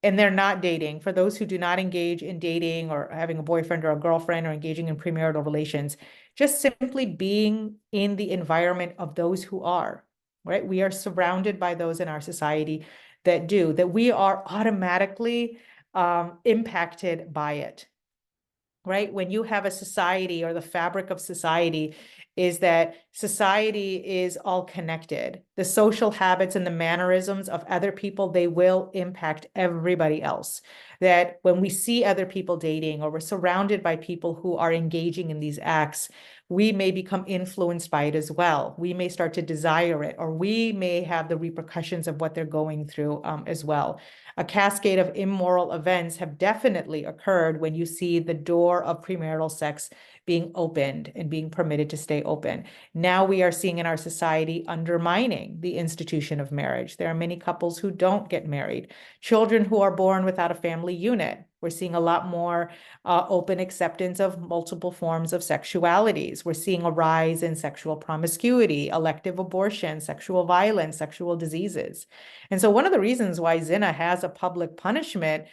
[SPEAKER 2] and they're not dating, for those who do not engage in dating or having a boyfriend or a girlfriend or engaging in premarital relations, just simply being in the environment of those who are, right? We are surrounded by those in our society that do, that we are automatically impacted by it, right? When you have a society, or the fabric of society is that society is all connected. The social habits and the mannerisms of other people, they will impact everybody else. That when we see other people dating, or we're surrounded by people who are engaging in these acts, we may become influenced by it as well. We may start to desire it, or we may have the repercussions of what they're going through as well. A cascade of immoral events have definitely occurred when you see the door of premarital sex being opened and being permitted to stay open. Now we are seeing in our society undermining the institution of marriage. There are many couples who don't get married, children who are born without a family unit. We're seeing a lot more open acceptance of multiple forms of sexualities. We're seeing a rise in sexual promiscuity, elective abortion, sexual violence, sexual diseases. And so one of the reasons why zina has a public punishment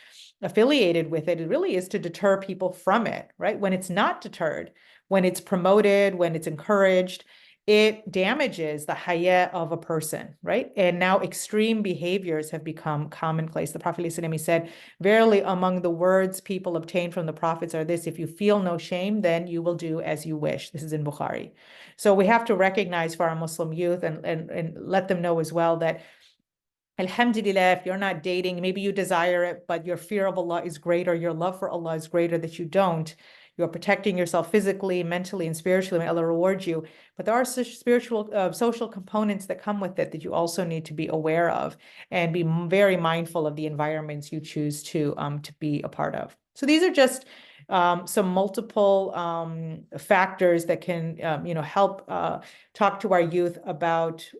[SPEAKER 2] affiliated with it, it really is to deter people from it, right? When it's not deterred, when it's promoted, when it's encouraged, it damages the haya of a person, right? And now extreme behaviors have become commonplace. The Prophet ﷺ said, verily among the words people obtain from the prophets are this: if you feel no shame, then you will do as you wish. This is in Bukhari. So we have to recognize for our Muslim youth and let them know as well that Alhamdulillah, if you're not dating, maybe you desire it, but your fear of Allah is greater, your love for Allah is greater that you don't. You're protecting yourself physically, mentally, and spiritually. May Allah reward you. But there are such spiritual, social components that come with it that you also need to be aware of and be very mindful of the environments you choose to be a part of. So these are just some multiple factors that can, help talk to our youth about,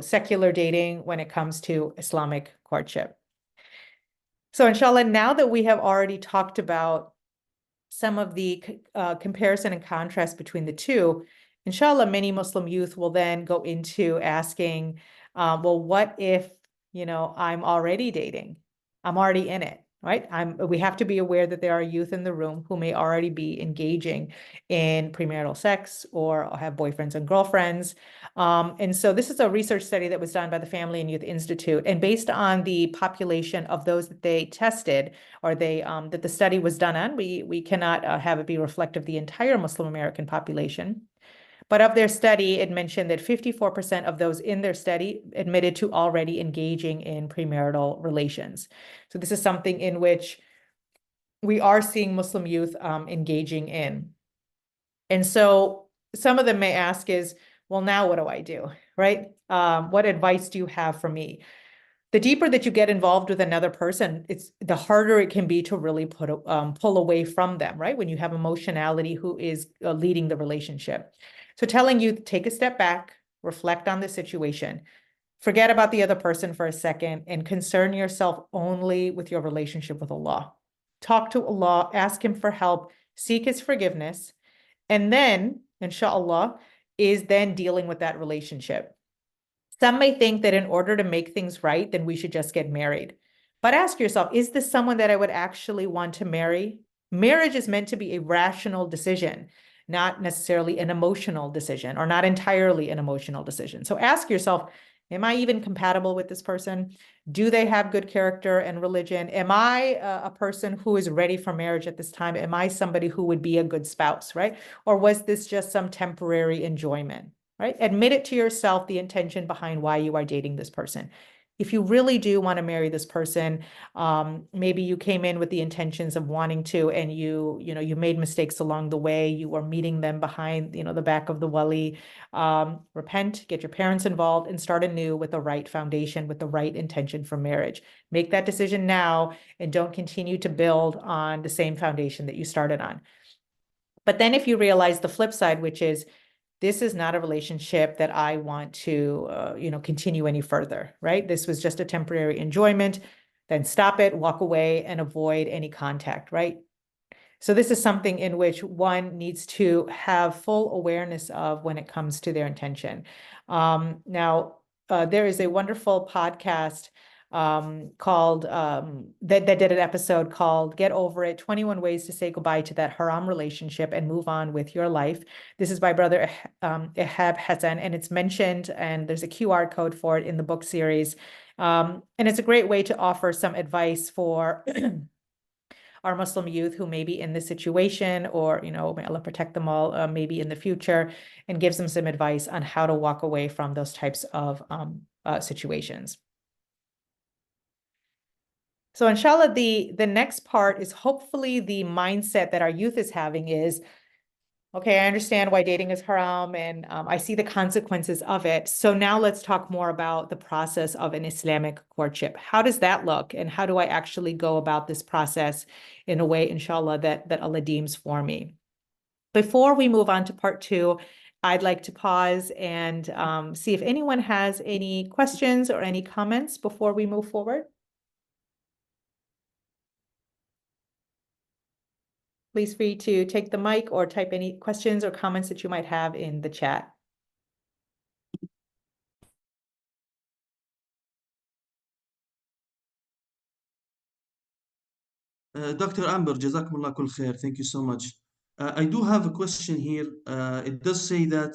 [SPEAKER 2] secular dating when it comes to Islamic courtship. So inshallah, now that we have already talked about some of the comparison and contrast between the two, inshallah, many Muslim youth will then go into asking, well, what if, I'm already dating? I'm already in it, right? We have to be aware that there are youth in the room who may already be engaging in premarital sex or have boyfriends and girlfriends. And so this is a research study that was done by the Family and Youth Institute. And based on the population of those that they tested, or that the study was done on, we cannot have it be reflective of the entire Muslim American population. But of their study, it mentioned that 54% of those in their study admitted to already engaging in premarital relations. So this is something in which we are seeing Muslim youth engaging in. And so some of them may ask is, well, now what do I do, right? What advice do you have for me? The deeper that you get involved with another person, the harder it can be to really pull away from them, right? When you have emotionality who is leading the relationship. So telling you, take a step back, reflect on the situation, forget about the other person for a second, and concern yourself only with your relationship with Allah. Talk to Allah, ask Him for help, seek His forgiveness, and then, inshallah, is then dealing with that relationship. Some may think that in order to make things right, then we should just get married. But ask yourself, is this someone that I would actually want to marry? Marriage is meant to be a rational decision, not necessarily an emotional decision, or not entirely an emotional decision. So ask yourself, am I even compatible with this person? Do they have good character and religion? Am I a person who is ready for marriage at this time? Am I somebody who would be a good spouse, right? Or was this just some temporary enjoyment, right? Admit it to yourself, the intention behind why you are dating this person. If you really do want to marry this person, maybe you came in with the intentions of wanting to, and you made mistakes along the way. You were meeting them behind, the back of the wali. Repent, get your parents involved, and start anew with the right foundation, with the right intention for marriage. Make that decision now, and don't continue to build on the same foundation that you started on. But then if you realize the flip side, which is, this is not a relationship that I want to, continue any further, right? This was just a temporary enjoyment. Then stop it, walk away, and avoid any contact, right? So this is something in which one needs to have full awareness of when it comes to their intention. Now, there is a wonderful podcast called that did an episode called Get Over It, 21 Ways to Say Goodbye to That Haram Relationship and Move On with Your Life. This is by Brother Ehab Hassan, and it's mentioned, and there's a QR code for it in the book series. And it's a great way to offer some advice for our Muslim youth who may be in this situation, or, may Allah protect them all, maybe in the future, and gives them some advice on how to walk away from those types of situations. So inshallah, the next part is hopefully the mindset that our youth is having is, okay, I understand why dating is haram, and I see the consequences of it. So now let's talk more about the process of an Islamic courtship. How does that look? And how do I actually go about this process in a way, inshallah, that Allah deems for me? Before we move on to part 2, I'd like to pause and see if anyone has any questions or any comments before we move forward. Please free to take the mic or type any questions or comments that you might have in the chat.
[SPEAKER 1] Dr. Amber, Jazakumullah kul khair. Thank you so much. I do have a question here. It does say that,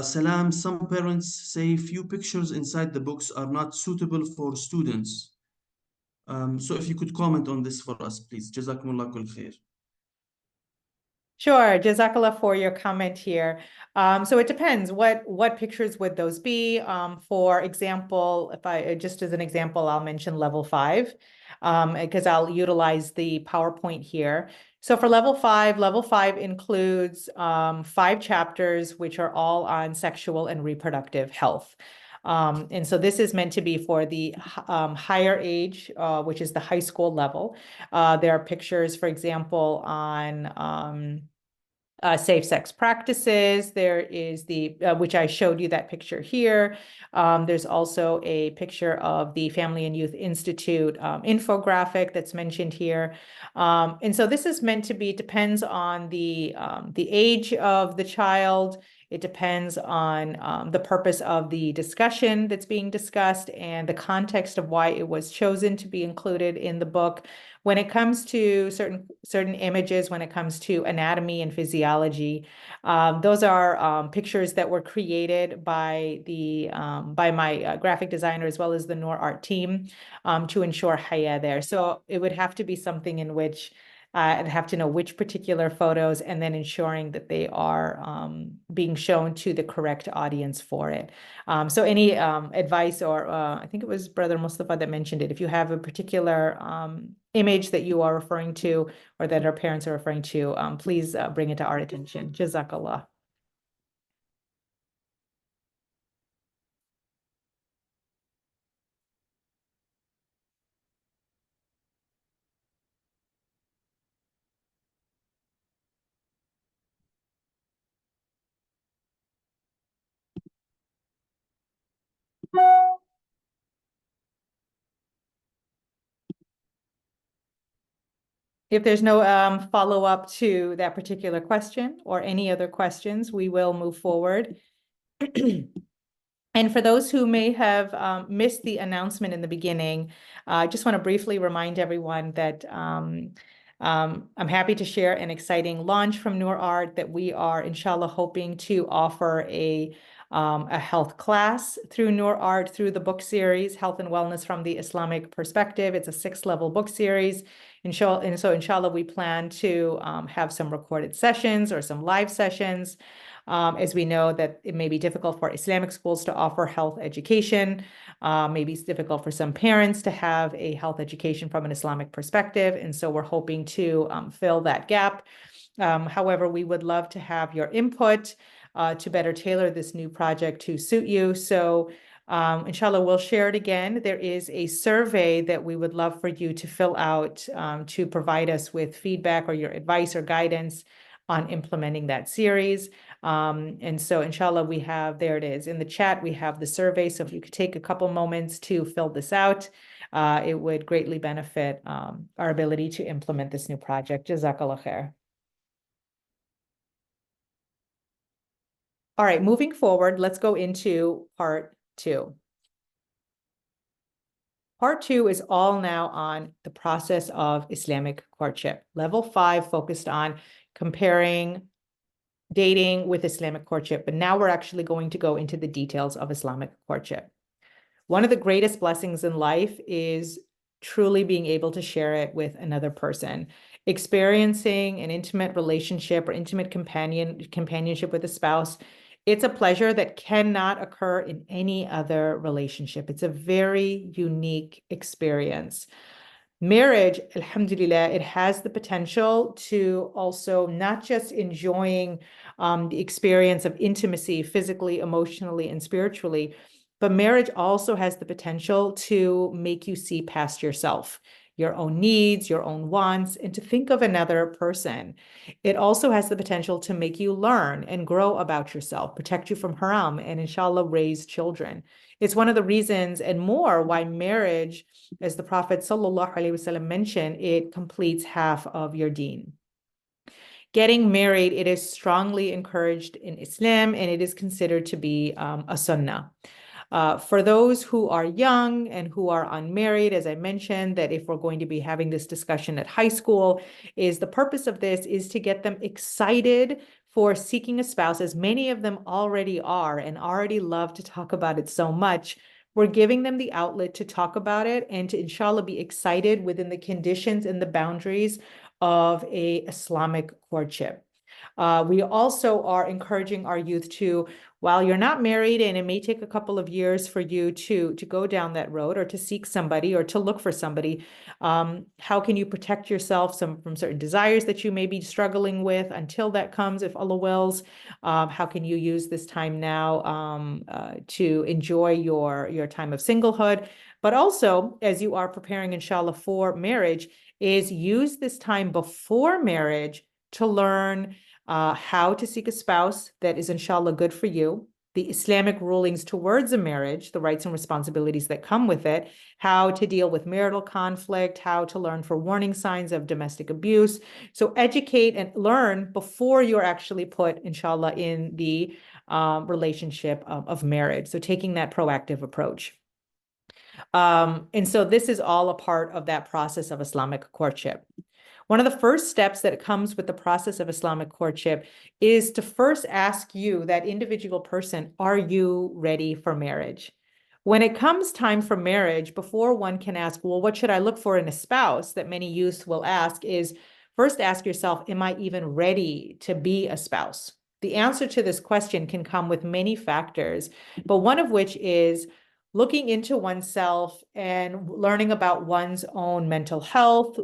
[SPEAKER 1] Salam, some parents say few pictures inside the books are not suitable for students. So if you could comment on this for us, please. Jazakumullah kul khair.
[SPEAKER 2] Sure, Jazakallah for your comment here. So it depends. What pictures would those be? For example, if I just as an example, I'll mention level 5, because I'll utilize the PowerPoint here. So for level 5 includes 5 chapters, which are all on sexual and reproductive health. And so this is meant to be for the higher age, which is the high school level. There are pictures, for example, on safe sex practices. There is the, which I showed you that picture here. There's also a picture of the Family and Youth Institute infographic that's mentioned here. And so this is meant to be, depends on the age of the child. It depends on the purpose of the discussion that's being discussed and the context of why it was chosen to be included in the book. When it comes to certain images, when it comes to anatomy and physiology, those are pictures that were created by by my graphic designer as well as the Noor Art team to ensure haya there. So it would have to be something in which I'd have to know which particular photos and then ensuring that they are being shown to the correct audience for it. So any advice, or I think it was Brother Mustafa that mentioned it, if you have a particular image that you are referring to or that our parents are referring to, please bring it to our attention. Jazakallah. If there's no follow-up to that particular question or any other questions, we will move forward. And for those who may have missed the announcement in the beginning, I just want to briefly remind everyone that I'm happy to share an exciting launch from Noor Art that we are, inshallah, hoping to offer a health class through Noor Art, through the book series, Health and Wellness from the Islamic Perspective. It's a 6-level book series. And so inshallah, we plan to have some recorded sessions or some live sessions. As we know that it may be difficult for Islamic schools to offer health education. Maybe it's difficult for some parents to have a health education from an Islamic perspective. And so we're hoping to fill that gap. However, we would love to have your input to better tailor this new project to suit you. So inshallah, we'll share it again. There is a survey that we would love for you to fill out to provide us with feedback or your advice or guidance on implementing that series. And so inshallah, we have, there it is in the chat, we have the survey. So if you could take a couple moments to fill this out, it would greatly benefit our ability to implement this new project. Jazakallah khair. All right, moving forward, let's go into part 2. Part 2 is all now on the process of Islamic courtship. Level 5 focused on comparing dating with Islamic courtship, but now we're actually going to go into the details of Islamic courtship. One of the greatest blessings in life is truly being able to share it with another person. Experiencing an intimate relationship or intimate companionship with a spouse, it's a pleasure that cannot occur in any other relationship. It's a very unique experience. Marriage, alhamdulillah, it has the potential to also not just enjoying the experience of intimacy physically, emotionally, and spiritually, but marriage also has the potential to make you see past yourself, your own needs, your own wants, and to think of another person. It also has the potential to make you learn and grow about yourself, protect you from haram, and inshallah, raise children. It's one of the reasons and more why marriage, as the Prophet ﷺ mentioned, it completes half of your deen. Getting married, it is strongly encouraged in Islam, and it is considered to be a sunnah. For those who are young and who are unmarried, as I mentioned, that if we're going to be having this discussion at high school, is the purpose of this is to get them excited for seeking a spouse, as many of them already are and already love to talk about it so much. We're giving them the outlet to talk about it and to inshallah be excited within the conditions and the boundaries of a Islamic courtship. We also are encouraging our youth to, while you're not married and it may take a couple of years for you to go down that road or to seek somebody or to look for somebody, how can you protect yourself from certain desires that you may be struggling with until that comes, if Allah wills? How can you use this time now to enjoy your time of singlehood? But also, as you are preparing, inshallah, for marriage, is use this time before marriage to learn how to seek a spouse that is, inshallah, good for you, the Islamic rulings towards a marriage, the rights and responsibilities that come with it, how to deal with marital conflict, how to learn for warning signs of domestic abuse. So educate and learn before you're actually put, inshallah, in the relationship of marriage. So taking that proactive approach. And so this is all a part of that process of Islamic courtship. One of the first steps that comes with the process of Islamic courtship is to first ask you, that individual person, are you ready for marriage? When it comes time for marriage, before one can ask, well, what should I look for in a spouse, that many youths will ask is, first ask yourself, am I even ready to be a spouse? The answer to this question can come with many factors, but one of which is looking into oneself and learning about one's own mental health,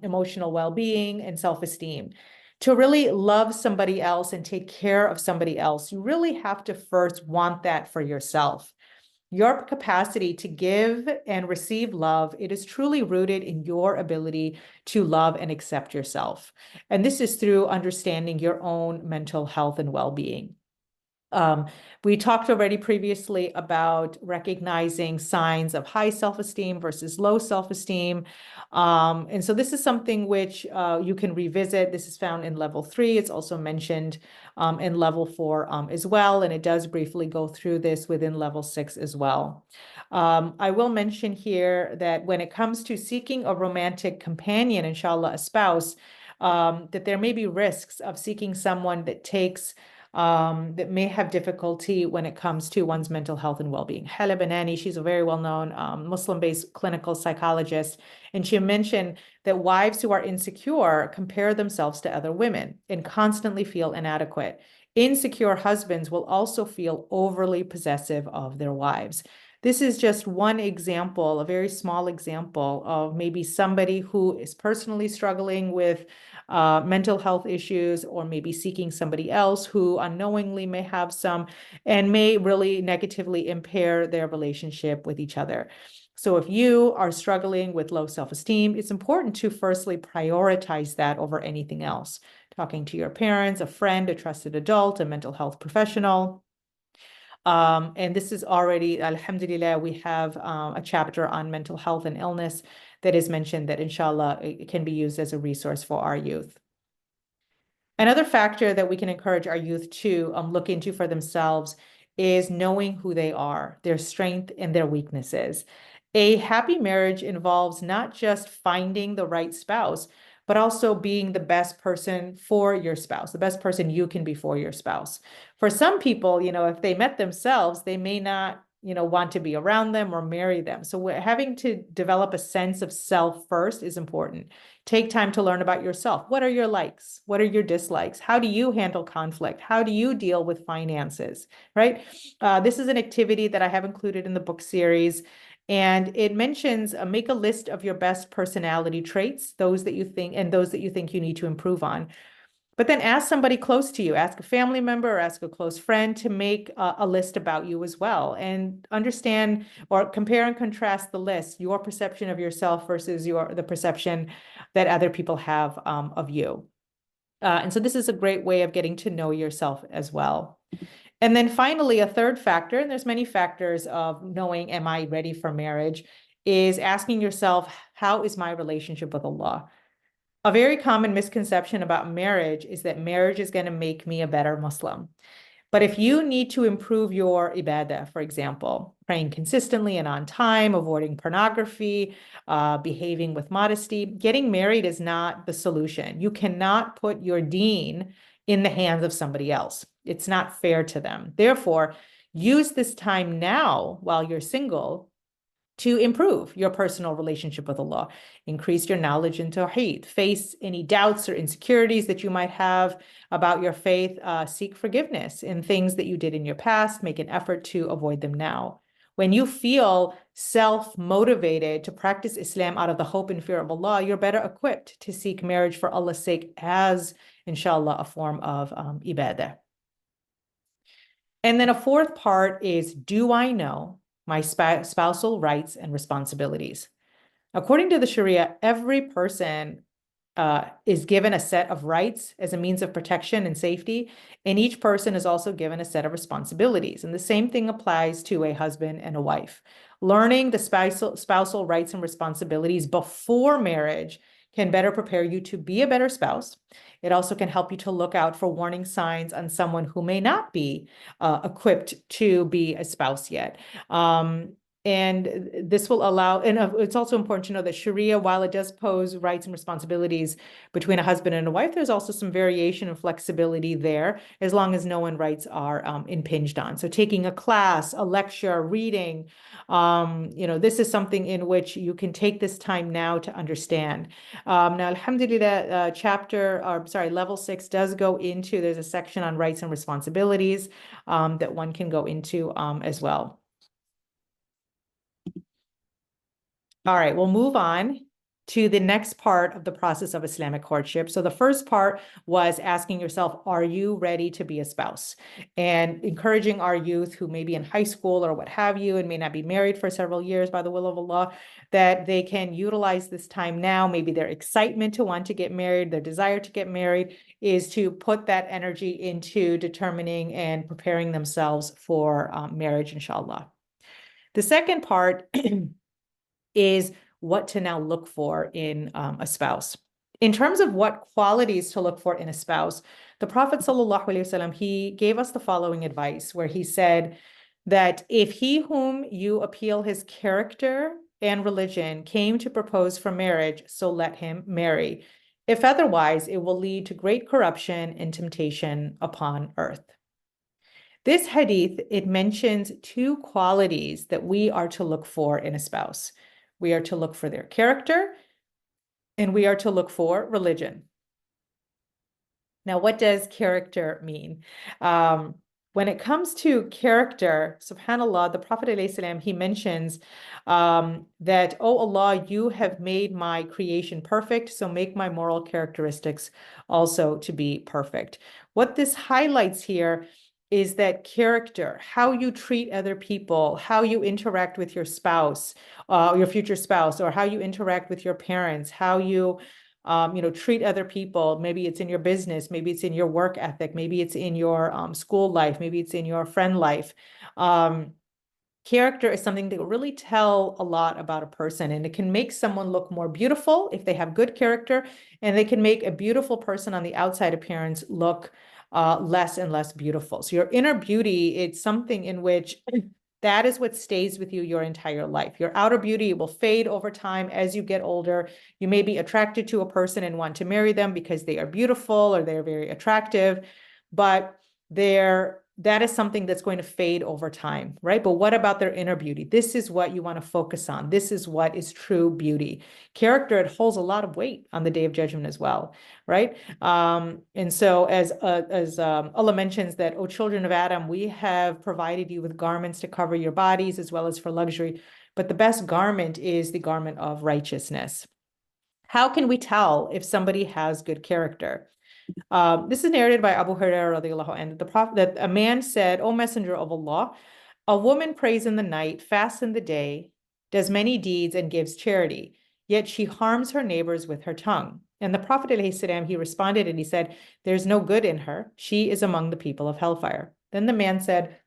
[SPEAKER 2] emotional well-being, and self-esteem. To really love somebody else and take care of somebody else, you really have to first want that for yourself. Your capacity to give and receive love, it is truly rooted in your ability to love and accept yourself. And this is through understanding your own mental health and well-being. We talked already previously about recognizing signs of high self-esteem versus low self-esteem. And so this is something which you can revisit. This is found in level 3. It's also mentioned in level 4 as well. And it does briefly go through this within level 6 as well. I will mention here that when it comes to seeking a romantic companion, inshallah, a spouse, that there may be risks of seeking someone that takes that may have difficulty when it comes to one's mental health and well-being. Hala Banani, she's a very well-known Muslim-based clinical psychologist, and she mentioned that wives who are insecure compare themselves to other women and constantly feel inadequate. Insecure husbands will also feel overly possessive of their wives. This is just one example, a very small example of maybe somebody who is personally struggling with mental health issues, or maybe seeking somebody else who unknowingly may have some and may really negatively impair their relationship with each other. So if you are struggling with low self-esteem, it's important to firstly prioritize that over anything else. Talking to your parents, a friend, a trusted adult, a mental health professional. And this is already, alhamdulillah, we have a chapter on mental health and illness that is mentioned that, inshallah, it can be used as a resource for our youth. Another factor that we can encourage our youth to look into for themselves is knowing who they are, their strength and their weaknesses. A happy marriage involves not just finding the right spouse, but also being the best person for your spouse, the best person you can be for your spouse. For some people, if they met themselves, they may not, want to be around them or marry them. So having to develop a sense of self first is important. Take time to learn about yourself. What are your likes? What are your dislikes? How do you handle conflict? How do you deal with finances, right? This is an activity that I have included in the book series. And it mentions make a list of your best personality traits, those that you think you need to improve on. But then ask somebody close to you, ask a family member or ask a close friend to make a list about you as well, and understand or compare and contrast the list, your perception of yourself versus the perception that other people have of you. And so this is a great way of getting to know yourself as well. And then finally, a third factor, and there's many factors of knowing, am I ready for marriage, is asking yourself, how is my relationship with Allah? A very common misconception about marriage is that marriage is going to make me a better Muslim. But if you need to improve your ibadah, for example, praying consistently and on time, avoiding pornography, behaving with modesty, getting married is not the solution. You cannot put your deen in the hands of somebody else. It's not fair to them. Therefore, use this time now while you're single to improve your personal relationship with Allah, increase your knowledge in Tawheed, face any doubts or insecurities that you might have about your faith, seek forgiveness in things that you did in your past, make an effort to avoid them now. When you feel self-motivated to practice Islam out of the hope and fear of Allah, you're better equipped to seek marriage for Allah's sake as, inshallah, a form of ibadah. And then a fourth part is, do I know my spousal rights and responsibilities? According to the Sharia, every person is given a set of rights as a means of protection and safety, and each person is also given a set of responsibilities. And the same thing applies to a husband and a wife. Learning the spousal rights and responsibilities before marriage can better prepare you to be a better spouse. It also can help you to look out for warning signs on someone who may not be equipped to be a spouse yet. And this will allow, and it's also important to know that Sharia, while it does pose rights and responsibilities between a husband and a wife, there's also some variation and flexibility there, as long as no one rights are impinged on. So taking a class, a lecture, reading, this is something in which you can take this time now to understand. Now, alhamdulillah, level 6 does go into, there's a section on rights and responsibilities that one can go into as well. All right, we'll move on to the next part of the process of Islamic courtship. So the first part was asking yourself, are you ready to be a spouse? And encouraging our youth who may be in high school or what have you, and may not be married for several years by the will of Allah, that they can utilize this time now. Maybe their excitement to want to get married, their desire to get married, is to put that energy into determining and preparing themselves for marriage, inshallah. The second part is what to now look for in a spouse. In terms of what qualities to look for in a spouse, the Prophet ﷺ, he gave us the following advice, where he said that if he whom you appeal his character and religion came to propose for marriage, so let him marry. If otherwise, it will lead to great corruption and temptation upon earth. This hadith, it mentions two qualities that we are to look for in a spouse. We are to look for their character, and we are to look for religion. Now, what does character mean? When it comes to character, subhanAllah, the Prophet ﷺ, he mentions that, oh Allah, you have made my creation perfect, so make my moral characteristics also to be perfect. What this highlights here is that character, how you treat other people, how you interact with your spouse, your future spouse, or how you interact with your parents, how you treat other people. Maybe it's in your business, maybe it's in your work ethic, maybe it's in your school life, maybe it's in your friend life. Character is something that will really tell a lot about a person, and it can make someone look more beautiful if they have good character, and they can make a beautiful person on the outside appearance look less and less beautiful. So your inner beauty, it's something in which that is what stays with you your entire life. Your outer beauty will fade over time as you get older. You may be attracted to a person and want to marry them because they are beautiful or they're very attractive, but that is something that's going to fade over time, right? But what about their inner beauty? This is what you want to focus on. This is what is true beauty. Character, it holds a lot of weight on the Day of Judgment as well, right? And so as Allah mentions that, O children of Adam, we have provided you with garments to cover your bodies as well as for luxury, but the best garment is the garment of righteousness. How can we tell if somebody has good character? This is narrated by Abu Hurairah radiallahu anhu. The Prophet, that a man said, O Messenger of Allah, a woman prays in the night, fasts in the day, does many deeds and gives charity, yet she harms her neighbors with her tongue. And the Prophet ﷺ, he responded and he said, there's no good in her. She is among the people of hellfire. Then the man said,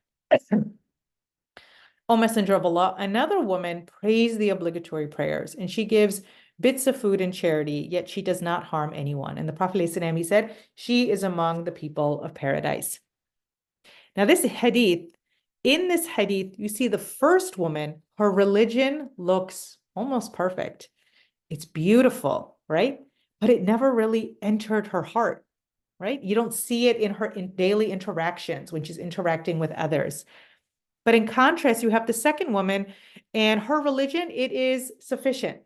[SPEAKER 2] O Messenger of Allah, another woman prays the obligatory prayers, and she gives bits of food and charity, yet she does not harm anyone. And the Prophet ﷺ, he said, she is among the people of paradise. Now this hadith, in this hadith, you see the first woman, her religion looks almost perfect. It's beautiful, right? But it never really entered her heart, right? You don't see it in her daily interactions when she's interacting with others. But in contrast, you have the second woman and her religion, it is sufficient,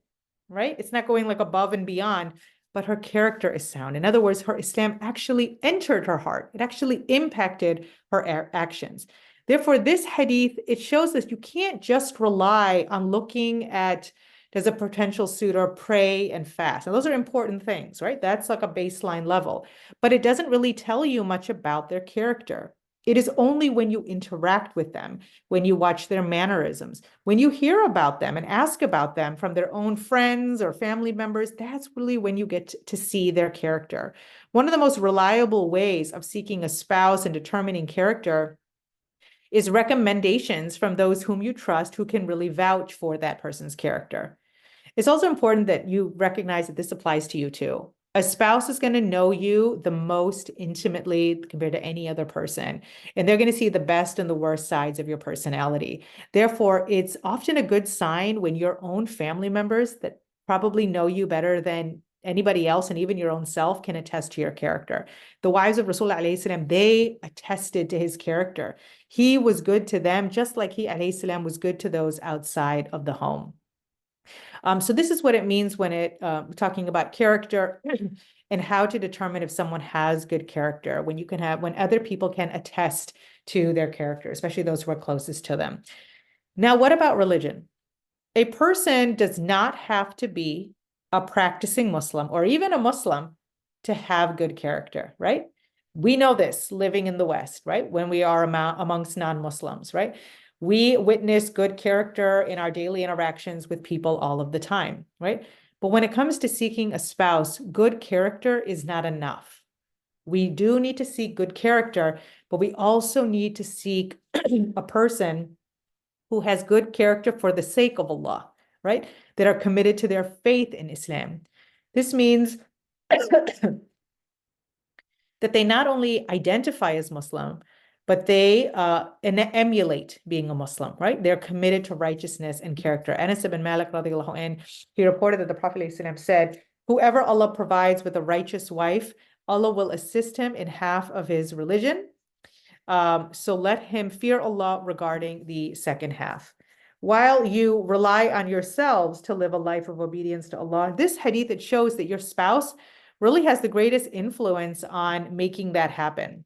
[SPEAKER 2] right? It's not going like above and beyond, but her character is sound. In other words, her Islam actually entered her heart. It actually impacted her actions. Therefore, this hadith, it shows that you can't just rely on looking at, does a potential suitor pray and fast? And those are important things, right? That's like a baseline level, but it doesn't really tell you much about their character. It is only when you interact with them, when you watch their mannerisms, when you hear about them and ask about them from their own friends or family members, that's really when you get to see their character. One of the most reliable ways of seeking a spouse and determining character is recommendations from those whom you trust who can really vouch for that person's character. It's also important that you recognize that this applies to you too. A spouse is going to know you the most intimately compared to any other person, and they're going to see the best and the worst sides of your personality. Therefore, it's often a good sign when your own family members that probably know you better than anybody else, and even your own self, can attest to your character. The wives of Rasulullah alayhi salam, they attested to his character. He was good to them, just like he alayhi salam was good to those outside of the home. So this is what it means when talking about character and how to determine if someone has good character, when other people can attest to their character, especially those who are closest to them. Now, what about religion? A person does not have to be a practicing Muslim or even a Muslim to have good character, right? We know this living in the West, right? When we are amongst non-Muslims, right? We witness good character in our daily interactions with people all of the time, right? But when it comes to seeking a spouse, good character is not enough. We do need to seek good character, but we also need to seek a person who has good character for the sake of Allah, right? That are committed to their faith in Islam. This means that they not only identify as Muslim, but they emulate being a Muslim, right? They're committed to righteousness and character. Anas ibn Malik, radiallahu anh, he reported that the Prophet ﷺ said, whoever Allah provides with a righteous wife, Allah will assist him in half of his religion. So let him fear Allah regarding the second half. While you rely on yourselves to live a life of obedience to Allah, this hadith, it shows that your spouse really has the greatest influence on making that happen.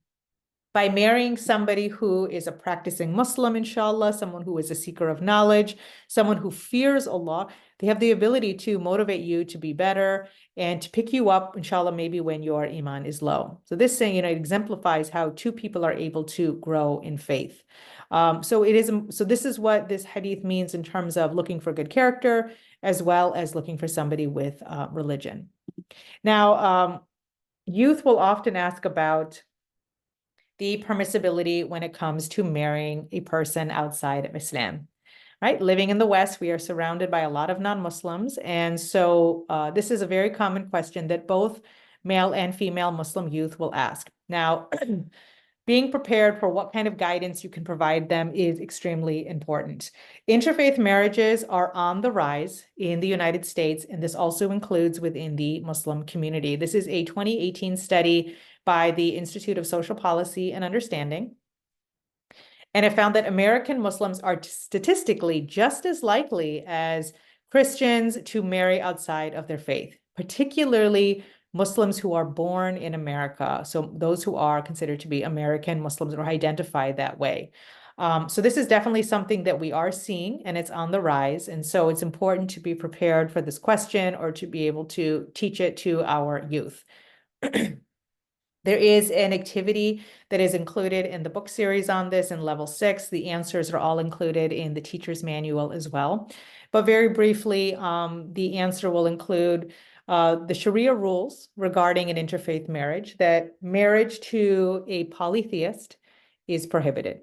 [SPEAKER 2] By marrying somebody who is a practicing Muslim, inshallah, someone who is a seeker of knowledge, someone who fears Allah, they have the ability to motivate you to be better and to pick you up, inshallah, maybe when your iman is low. So this thing, exemplifies how two people are able to grow in faith. So this is what this hadith means in terms of looking for good character, as well as looking for somebody with religion. Now, youth will often ask about the permissibility when it comes to marrying a person outside of Islam, right? Living in the West, we are surrounded by a lot of non-Muslims. And so this is a very common question that both male and female Muslim youth will ask. Now, being prepared for what kind of guidance you can provide them is extremely important. Interfaith marriages are on the rise in the United States, and this also includes within the Muslim community. This is a 2018 study by the Institute of Social Policy and Understanding. And it found that American Muslims are statistically just as likely as Christians to marry outside of their faith, particularly Muslims who are born in America. So those who are considered to be American Muslims or identify that way. So this is definitely something that we are seeing, and it's on the rise. And so it's important to be prepared for this question or to be able to teach it to our youth. There is an activity that is included in the book series on this in level 6. The answers are all included in the teacher's manual as well. But very briefly, the answer will include the Sharia rules regarding an interfaith marriage, that marriage to a polytheist is prohibited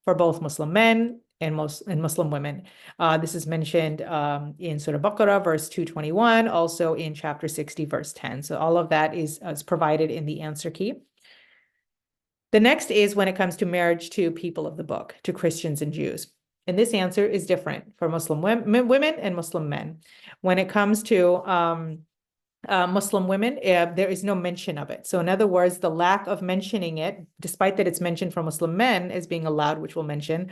[SPEAKER 2] for both Muslim men and Muslim women. This is mentioned in Surah Baqarah, verse 221, also in chapter 60, verse 10. So all of that is provided in the answer key. The next is when it comes to marriage to people of the book, to Christians and Jews. And this answer is different for Muslim women and Muslim men. When it comes to Muslim women, there is no mention of it. So in other words, the lack of mentioning it, despite that it's mentioned for Muslim men as being allowed, which we'll mention,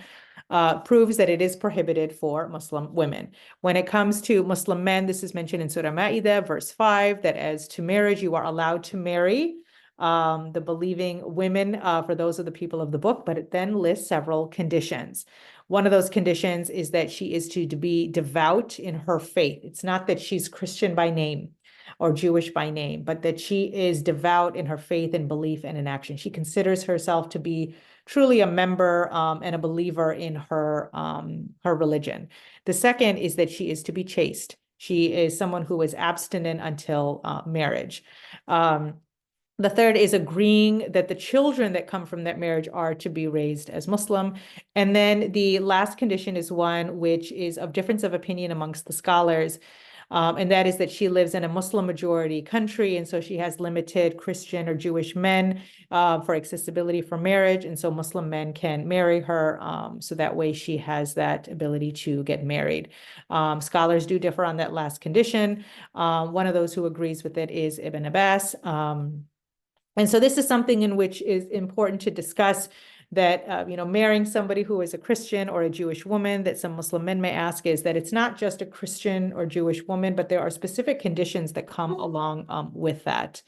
[SPEAKER 2] proves that it is prohibited for Muslim women. When it comes to Muslim men, this is mentioned in Surah Ma'idah, verse 5, that as to marriage, you are allowed to marry the believing women, for those of the people of the book, but it then lists several conditions. One of those conditions is that she is to be devout in her faith. It's not that she's Christian by name or Jewish by name, but that she is devout in her faith and belief and in action. She considers herself to be truly a member and a believer in her religion. The second is that she is to be chaste. She is someone who is abstinent until marriage. The third is agreeing that the children that come from that marriage are to be raised as Muslim. And then the last condition is one which is of difference of opinion amongst the scholars. And that is that she lives in a Muslim majority country. And so she has limited Christian or Jewish men for accessibility for marriage. And so Muslim men can marry her. So that way she has that ability to get married. Scholars do differ on that last condition. One of those who agrees with it is Ibn Abbas. And so this is something in which is important to discuss, that, marrying somebody who is a Christian or a Jewish woman, that some Muslim men may ask, is that it's not just a Christian or Jewish woman, but there are specific conditions that come along with that.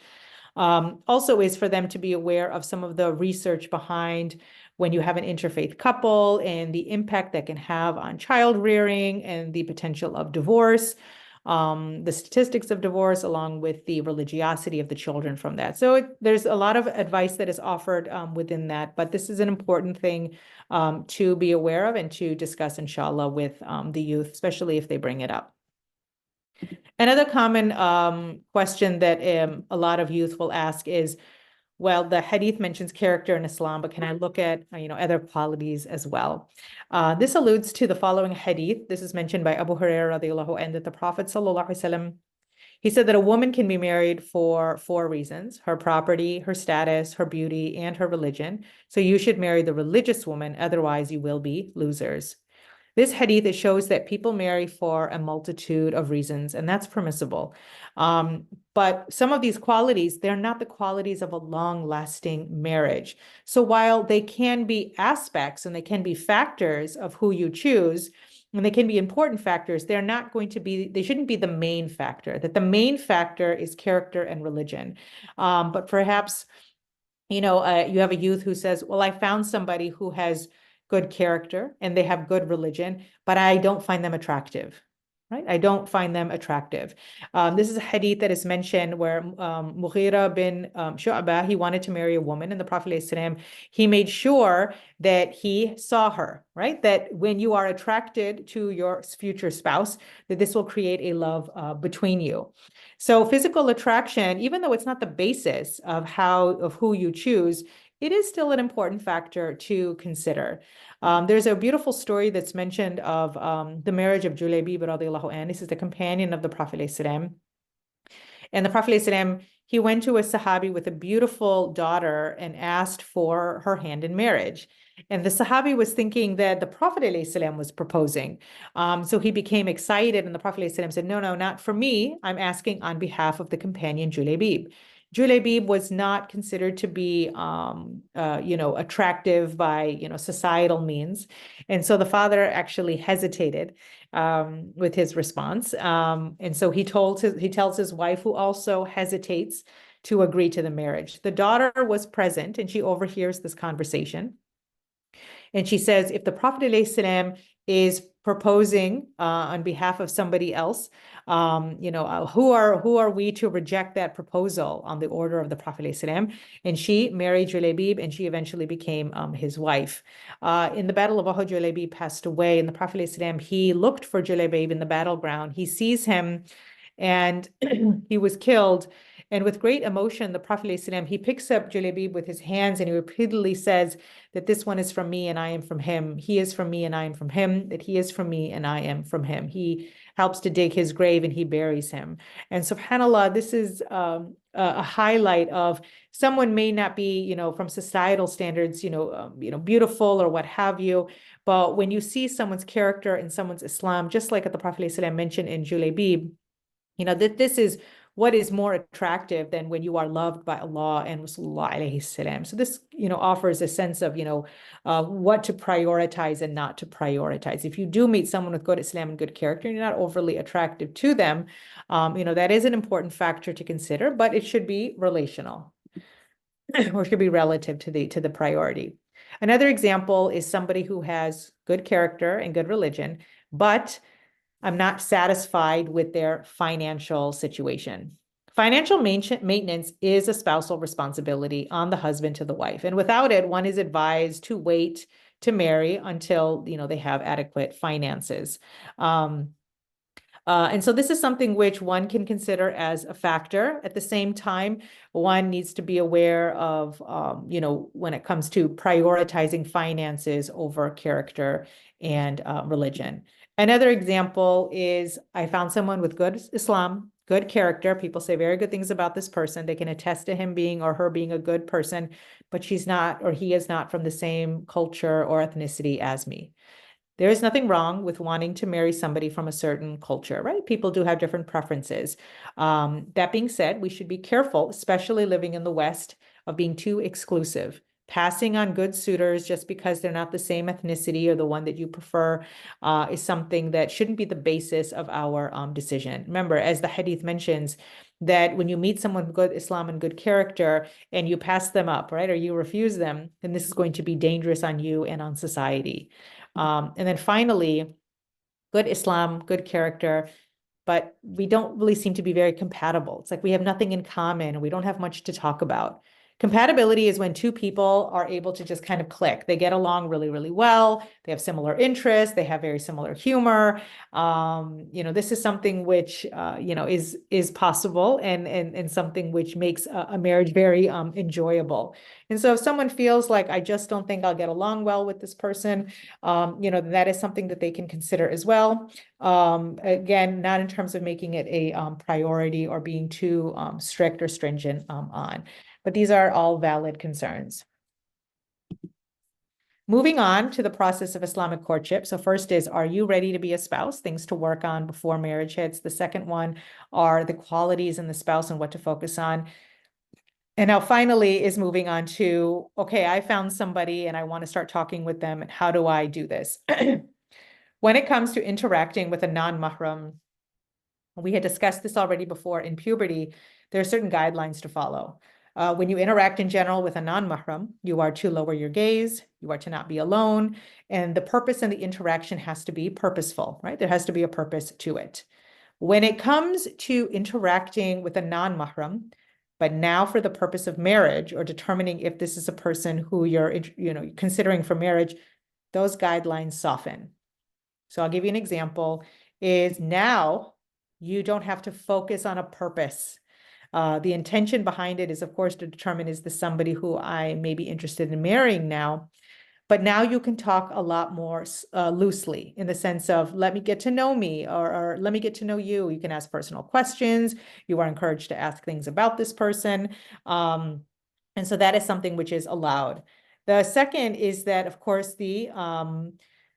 [SPEAKER 2] Also is for them to be aware of some of the research behind when you have an interfaith couple and the impact that can have on child rearing and the potential of divorce. The statistics of divorce, along with the religiosity of the children from that. So there's a lot of advice that is offered within that, but this is an important thing to be aware of and to discuss, inshallah, with the youth, especially if they bring it up. Another common question that a lot of youth will ask is, well, the hadith mentions character in Islam, but can I look at, other qualities as well? This alludes to the following hadith. This is mentioned by Abu Hurairah radiallahu anhu, that the Prophet sallallahu alaihi wasallam, he said that a woman can be married for 4 reasons: her property, her status, her beauty, and her religion. So you should marry the religious woman, otherwise you will be losers. This hadith, it shows that people marry for a multitude of reasons, and that's permissible. But some of these qualities, they're not the qualities of a long-lasting marriage. So while they can be aspects and they can be factors of who you choose, and they can be important factors, they're not going to be, they shouldn't be the main factor. That the main factor is character and religion. But perhaps, you have a youth who says, well, I found somebody who has good character and they have good religion, but I don't find them attractive, right? I don't find them attractive. This is a hadith that is mentioned where Mughira bin Shu'bah, he wanted to marry a woman, and the Prophet ﷺ, he made sure that he saw her, right? That when you are attracted to your future spouse, that this will create a love between you. So physical attraction, even though it's not the basis of who you choose, it is still an important factor to consider. There's a beautiful story that's mentioned of the marriage of Julaybib radiallahu anhu. This is the companion of the Prophet ﷺ. And the Prophet ﷺ, he went to a Sahabi with a beautiful daughter and asked for her hand in marriage. And the Sahabi was thinking that the Prophet ﷺ was proposing. So he became excited, and the Prophet ﷺ said, no, not for me. I'm asking on behalf of the companion Julaybib. Julaybib was not considered to be, attractive by, societal means. And so the father actually hesitated with his response. And so he tells his wife, who also hesitates, to agree to the marriage. The daughter was present, and she overhears this conversation. And she says, if the Prophet ﷺ is proposing on behalf of somebody else, who are we to reject that proposal on the order of the Prophet ﷺ? And she married Julaybib, and she eventually became his wife. In the Battle of Uhud, Julaybib passed away, and the Prophet ﷺ, he looked for Julaybib in the battleground. He sees him, and he was killed. And with great emotion, the Prophet ﷺ, he picks up Julaybib with his hands, and he repeatedly says that this one is from me and I am from him. He is from me and I am from him, that he is from me and I am from him. He helps to dig his grave and he buries him. And subhanAllah, this is a highlight of someone may not be, from societal standards, beautiful or what have you. But when you see someone's character and someone's Islam, just like the Prophet ﷺ mentioned in Julaybib, that this is what is more attractive than when you are loved by Allah and Rasulullah alayhi salam. So this, offers a sense of, what to prioritize and not to prioritize. If you do meet someone with good Islam and good character, and you're not overly attractive to them, that is an important factor to consider, but it should be relational or should be relative to the priority. Another example is somebody who has good character and good religion, but I'm not satisfied with their financial situation. Financial maintenance is a spousal responsibility on the husband to the wife. And without it, one is advised to wait to marry until, they have adequate finances. And so this is something which one can consider as a factor. At the same time, one needs to be aware of, when it comes to prioritizing finances over character and religion. Another example is I found someone with good Islam, good character. People say very good things about this person. They can attest to him being or her being a good person, but she's not or he is not from the same culture or ethnicity as me. There is nothing wrong with wanting to marry somebody from a certain culture, right? People do have different preferences. That being said, we should be careful, especially living in the West, of being too exclusive. Passing on good suitors just because they're not the same ethnicity or the one that you prefer is something that shouldn't be the basis of our decision. Remember, as the hadith mentions, that when you meet someone with good Islam and good character and you pass them up, right, or you refuse them, then this is going to be dangerous on you and on society. And then finally, good Islam, good character, but we don't really seem to be very compatible. It's like we have nothing in common and we don't have much to talk about. Compatibility is when two people are able to just kind of click. They get along really, really well. They have similar interests. They have very similar humor. This is something which, is possible and something which makes a marriage very enjoyable. And so if someone feels like, I just don't think I'll get along well with this person, that is something that they can consider as well. Again, not in terms of making it a priority or being too strict or stringent on. But these are all valid concerns. Moving on to the process of Islamic courtship. So first is, are you ready to be a spouse? Things to work on before marriage hits. The second one are the qualities in the spouse and what to focus on. And now finally is moving on to, okay, I found somebody and I want to start talking with them. How do I do this? When it comes to interacting with a non-mahram, we had discussed this already before in puberty, there are certain guidelines to follow. When you interact in general with a non-mahram, you are to lower your gaze, you are to not be alone, and the purpose and the interaction has to be purposeful, right? There has to be a purpose to it. When it comes to interacting with a non-mahram, but now for the purpose of marriage or determining if this is a person who you're, considering for marriage, those guidelines soften. So I'll give you an example, is now you don't have to focus on a purpose. The intention behind it is, of course, to determine, is this somebody who I may be interested in marrying now? But now you can talk a lot more loosely in the sense of, let me get to know me, or let me get to know you. You can ask personal questions. You are encouraged to ask things about this person. And so that is something which is allowed. The second is that, of course, the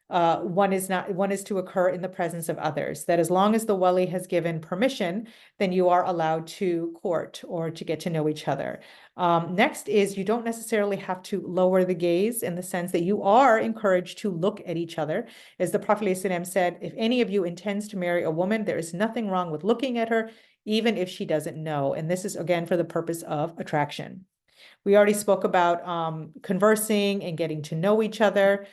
[SPEAKER 2] one is to occur in the presence of others, that as long as the wali has given permission, then you are allowed to court or to get to know each other. Next is, you don't necessarily have to lower the gaze, in the sense that you are encouraged to look at each other. As the Prophet ﷺ said, if any of you intends to marry a woman, there is nothing wrong with looking at her, even if she doesn't know. And this is, again, for the purpose of attraction. We already spoke about conversing and getting to know each other.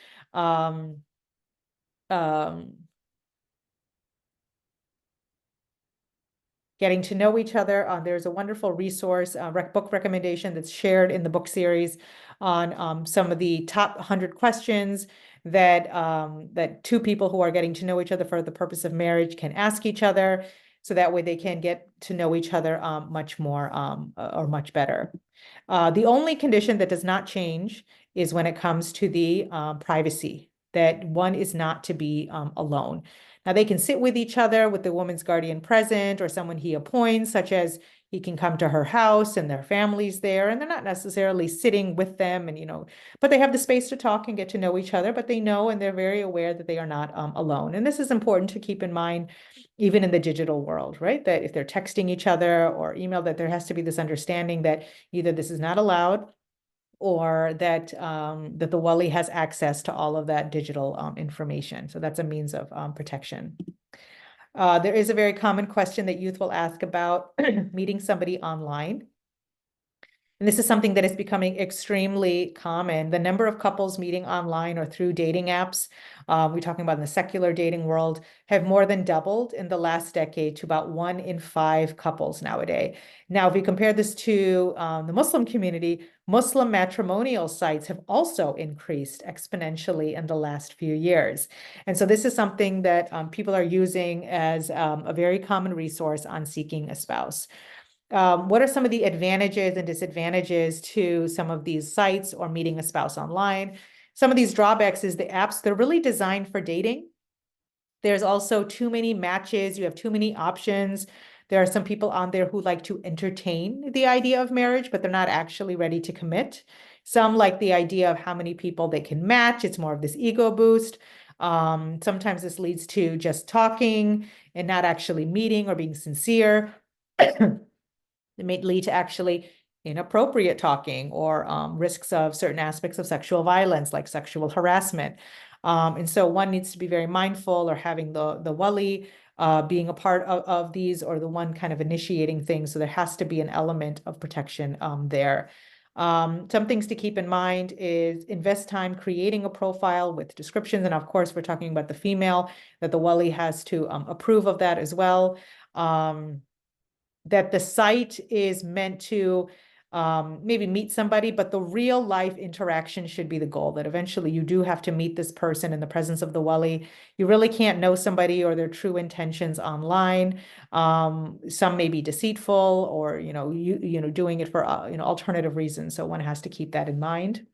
[SPEAKER 2] Getting to know each other. There's a wonderful resource, book recommendation that's shared in the book series on some of the top 100 questions that that two people who are getting to know each other for the purpose of marriage can ask each other, so that way they can get to know each other much more or much better. The only condition that does not change is when it comes to the privacy, that one is not to be alone. Now, they can sit with each other with the woman's guardian present or someone he appoints, such as, He can come to her house and their family's there, and they're not necessarily sitting with them, and but they have the space to talk and get to know each other, but they know and they're very aware that they are not alone. And this is important to keep in mind, even in the digital world, right? That if they're texting each other or email, that there has to be this understanding that either this is not allowed, or that that the wali has access to all of that digital information. So that's a means of protection. There is a very common question that youth will ask about meeting somebody online. And this is something that is becoming extremely common. The number of couples meeting online or through dating apps, we're talking about in the secular dating world, have more than doubled in the last decade to about 1 in 5 couples nowadays. Now, if we compare this to the Muslim community, Muslim matrimonial sites have also increased exponentially in the last few years. And so this is something that people are using as a very common resource on seeking a spouse. What are some of the advantages and disadvantages to some of these sites or meeting a spouse online? Some of these drawbacks is the apps, they're really designed for dating. There's also too many matches. You have too many options. There are some people on there who like to entertain the idea of marriage, but they're not actually ready to commit. Some like the idea of how many people they can match. It's more of this ego boost. Sometimes this leads to just talking and not actually meeting or being sincere. It may lead to actually inappropriate talking or risks of certain aspects of sexual violence, like sexual harassment. And so one needs to be very mindful, or having the wali being a part of these, or the one kind of initiating things. So there has to be an element of protection there. Some things to keep in mind is invest time creating a profile with descriptions. And of course, we're talking about the female, that the wali has to approve of that as well. That the site is meant to maybe meet somebody, but the real life interaction should be the goal, that eventually you do have to meet this person in the presence of the wali. You really can't know somebody or their true intentions online. Some may be deceitful, or doing it for alternative reasons. So one has to keep that in mind.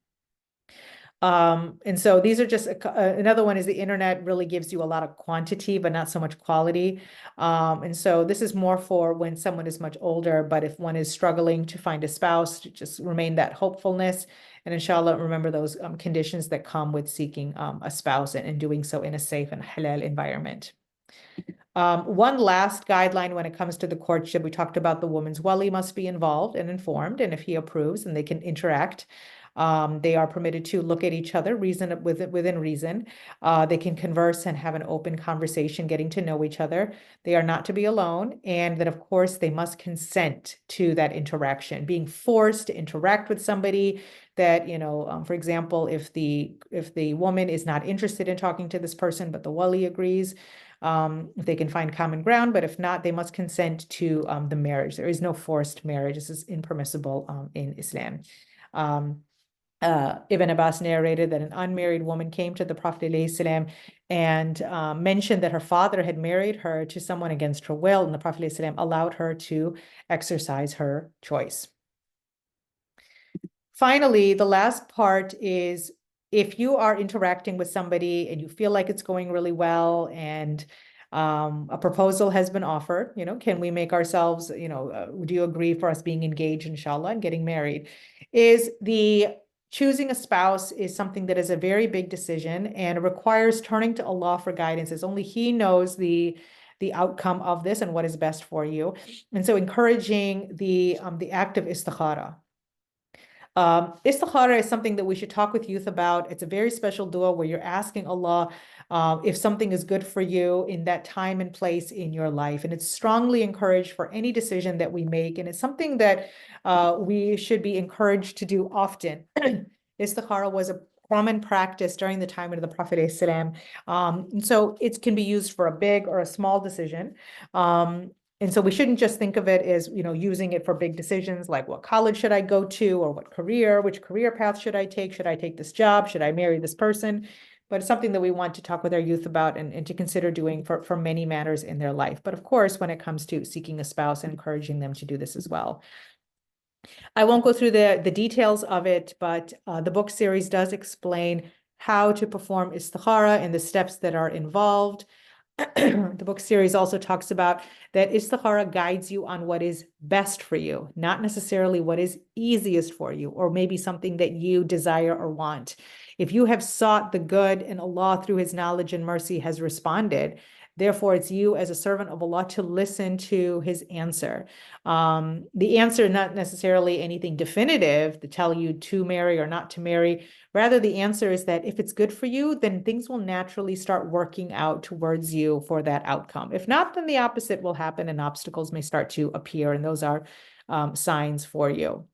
[SPEAKER 2] And so these are just another one is the internet really gives you a lot of quantity, but not so much quality. And so this is more for when someone is much older, but if one is struggling to find a spouse, to just remain that hopefulness. And inshallah, remember those conditions that come with seeking a spouse, and doing so in a safe and halal environment. One last guideline when it comes to the courtship, we talked about the woman's wali must be involved and informed, and if he approves, then they can interact. They are permitted to look at each other within reason. They can converse and have an open conversation, getting to know each other. They are not to be alone. And then, of course, they must consent to that interaction. Being forced to interact with somebody that, for example, if the woman is not interested in talking to this person, but the wali agrees, they can find common ground, but if not, they must consent to the marriage. There is no forced marriage. This is impermissible in Islam. Ibn Abbas narrated that an unmarried woman came to the Prophet ﷺ and mentioned that her father had married her to someone against her will, and the Prophet ﷺ allowed her to exercise her choice. Finally, the last part is, if you are interacting with somebody and you feel like it's going really well, and a proposal has been offered, can we make ourselves, do you agree for us being engaged, inshallah, and getting married? Choosing a spouse is something that is a very big decision, and requires turning to Allah for guidance, as only He knows the outcome of this and what is best for you. And so encouraging the act of istikhara. Istikhara is something that we should talk with youth about. It's a very special dua where you're asking Allah if something is good for you in that time and place in your life. And it's strongly encouraged for any decision that we make. And it's something that we should be encouraged to do often. Istikhara was a common practice during the time of the Prophet ﷺ. And so it can be used for a big or a small decision. And so we shouldn't just think of it as, using it for big decisions like what college should I go to, or which career path should I take? Should I take this job? Should I marry this person? But it's something that we want to talk with our youth about, and to consider doing for many matters in their life. But of course, when it comes to seeking a spouse, encouraging them to do this as well. I won't go through the details of it, but the book series does explain how to perform istikhara and the steps that are involved. the book series also talks about that istikhara guides you on what is best for you, not necessarily what is easiest for you, or maybe something that you desire or want. If you have sought the good and Allah through his knowledge and mercy has responded, therefore it's you as a servant of Allah to listen to his answer. The answer, not necessarily anything definitive to tell you to marry or not to marry. Rather, the answer is that if it's good for you, then things will naturally start working out towards you for that outcome. If not, then the opposite will happen and obstacles may start to appear, and those are signs for you.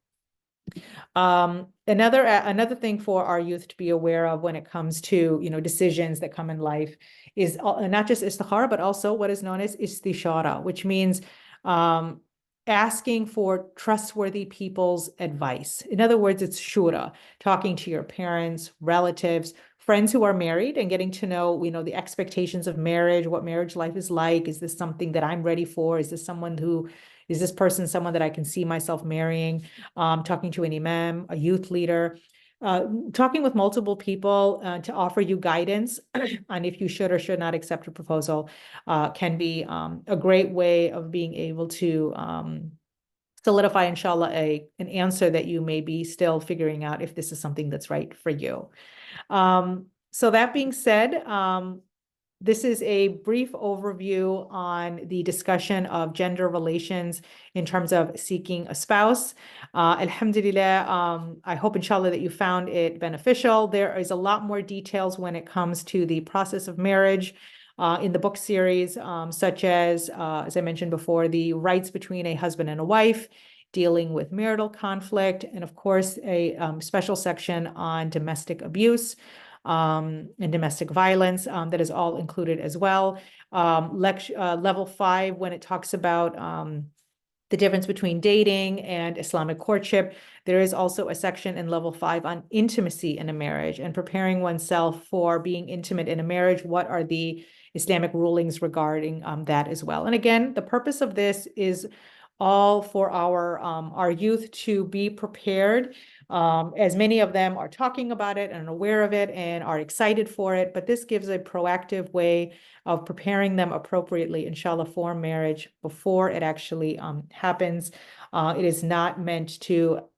[SPEAKER 2] Another thing for our youth to be aware of when it comes to, decisions that come in life is not just istikhara, but also what is known as istishara, which means asking for trustworthy people's advice. In other words, it's shura, talking to your parents, relatives, friends who are married and getting to know, the expectations of marriage, what marriage life is like. Is this something that I'm ready for? Is this person someone that I can see myself marrying? Talking to an imam, a youth leader, talking with multiple people to offer you guidance on if you should or should not accept a proposal can be a great way of being able to solidify, inshallah, an answer that you may be still figuring out if this is something that's right for you. So that being said, this is a brief overview on the discussion of gender relations in terms of seeking a spouse. Alhamdulillah, I hope, inshallah, that you found it beneficial. There is a lot more details when it comes to the process of marriage in the book series, such as I mentioned before, the rights between a husband and a wife, dealing with marital conflict, and of course, a special section on domestic abuse and domestic violence that is all included as well. Level 5, when it talks about the difference between dating and Islamic courtship, there is also a section in level 5 on intimacy in a marriage and preparing oneself for being intimate in a marriage. What are the Islamic rulings regarding that as well? And again, the purpose of this is all for our youth to be prepared, as many of them are talking about it and aware of it and are excited for it. But this gives a proactive way of preparing them appropriately, inshallah, for marriage before it actually happens. It is not meant to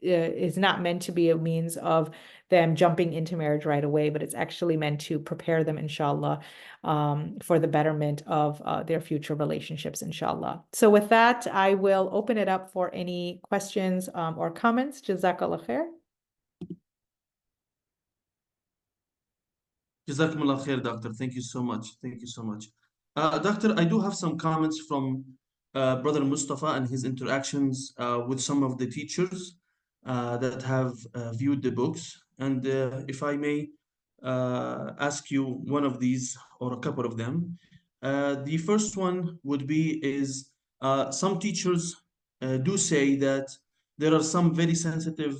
[SPEAKER 2] be a means of them jumping into marriage right away, but it's actually meant to prepare them, inshallah, for the betterment of their future relationships, inshallah. So with that, I will open it up for any questions or comments. Jazakallah khair.
[SPEAKER 1] Jazakumullah khair, Doctor. Thank you so much. Thank you so much. Doctor, I do have some comments from Brother Mustafa and his interactions with some of the teachers that have viewed the books. And if I may ask you one of these or a couple of them. The first one would be some teachers do say that there are some very sensitive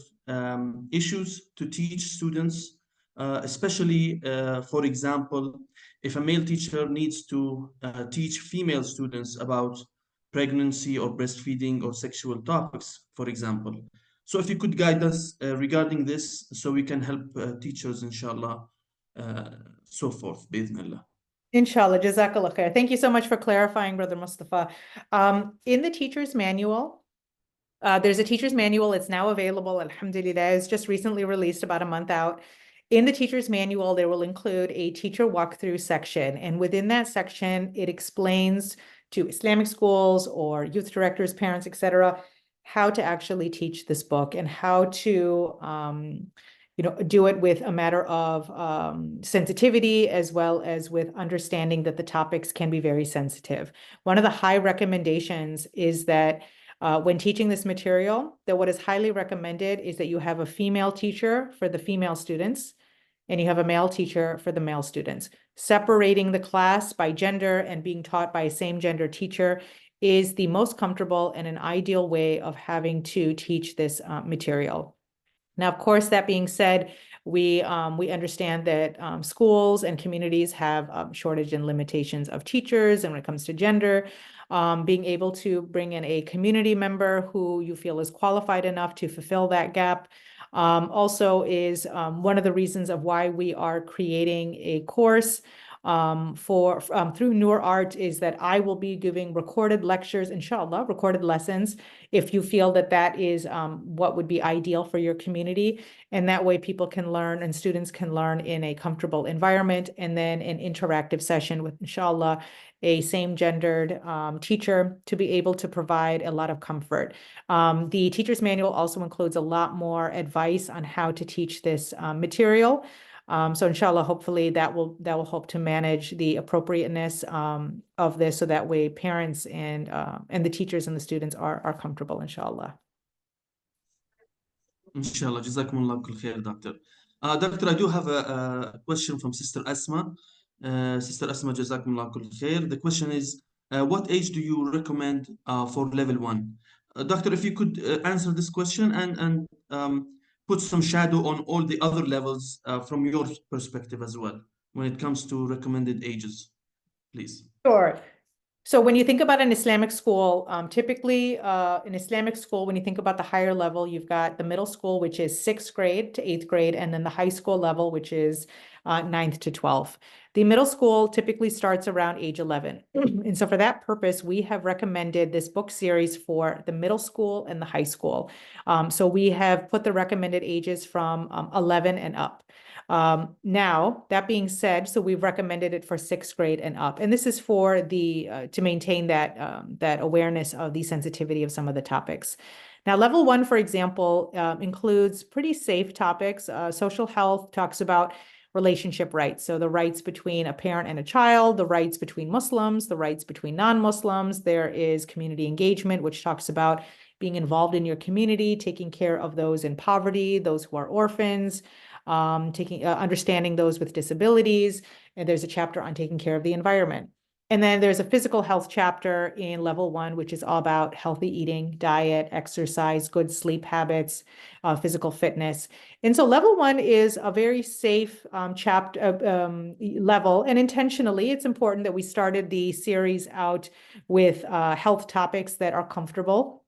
[SPEAKER 1] issues to teach students, especially, for example, if a male teacher needs to teach female students about pregnancy or breastfeeding or sexual topics, for example. So if you could guide us regarding this so we can help teachers, inshallah, so forth, bi'idhnillah.
[SPEAKER 2] Inshallah, jazakallah khair. Thank you so much for clarifying, Brother Mustafa. In the teacher's manual, there's a teacher's manual. It's now available, alhamdulillah. It's just recently released, about a month out. In the teacher's manual, there will include a teacher walkthrough section. And within that section, it explains to Islamic schools or youth directors, parents, etc., how to actually teach this book and how to do it with a matter of sensitivity, as well as with understanding that the topics can be very sensitive. One of the high recommendations is that when teaching this material, that what is highly recommended is that you have a female teacher for the female students, and you have a male teacher for the male students. Separating the class by gender and being taught by a same gender teacher is the most comfortable and an ideal way of having to teach this material. Now, of course, that being said, we understand that schools and communities have shortage and limitations of teachers, and when it comes to gender, being able to bring in a community member who you feel is qualified enough to fulfill that gap also is one of the reasons of why we are creating a course through Noor Art is that I will be giving recorded lectures, inshallah, recorded lessons, if you feel that that is what would be ideal for your community. And that way people can learn and students can learn in a comfortable environment, and then an interactive session with, inshallah, a same-gendered teacher to be able to provide a lot of comfort. The teacher's manual also includes a lot more advice on how to teach this material. So inshallah, hopefully that will help to manage the appropriateness of this, so that way parents and the teachers and the students are comfortable, inshallah.
[SPEAKER 1] Inshallah, Jazakumullah kull khair, Doctor. Doctor, I do have a question from Sister Asma. Sister Asma, Jazakumullah kull khair. The question is, what age do you recommend for level 1? Doctor, if you could answer this question and put some shadow on all the other levels from your perspective as well, when it comes to recommended ages, please.
[SPEAKER 2] Sure. So when you think about an Islamic school, typically an Islamic school, when you think about the higher level, you've got the middle school, which is 6th grade to 8th grade, and then the high school level, which is 9th to 12th. The middle school typically starts around age 11. And so for that purpose, we have recommended this book series for the middle school and the high school. So we have put the recommended ages from 11 and up. Now, that being said, so we've recommended it for 6th grade and up, and this is for the to maintain that that awareness of the sensitivity of some of the topics. Now, level 1, for example, includes pretty safe topics. Social health talks about relationship rights, so the rights between a parent and a child, the rights between Muslims, the rights between non-Muslims. There is community engagement, which talks about being involved in your community, taking care of those in poverty, those who are orphans, understanding those with disabilities. And there's a chapter on taking care of the environment. And then there's a physical health chapter in level 1, which is all about healthy eating, diet, exercise, good sleep habits, physical fitness. And so level 1 is a very safe level. And intentionally, it's important that we started the series out with health topics that are comfortable.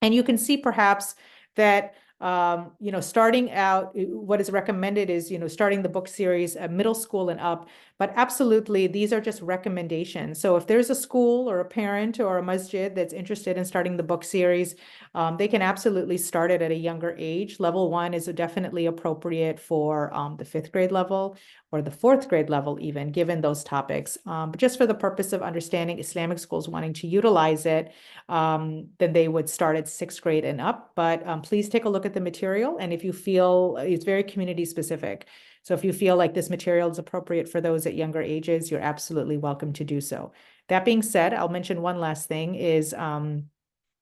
[SPEAKER 2] And you can see perhaps that starting out, what is recommended is, starting the book series at middle school and up, but absolutely, these are just recommendations. So if there's a school or a parent or a masjid that's interested in starting the book series, they can absolutely start it at a younger age. Level 1 is definitely appropriate for the 5th grade level or the 4th grade level, even given those topics. But just for the purpose of understanding Islamic schools wanting to utilize it, then they would start at 6th grade and up. But please take a look at the material. And if you feel it's very community specific, so if you feel like this material is appropriate for those at younger ages, you're absolutely welcome to do so. That being said, I'll mention one last thing is, and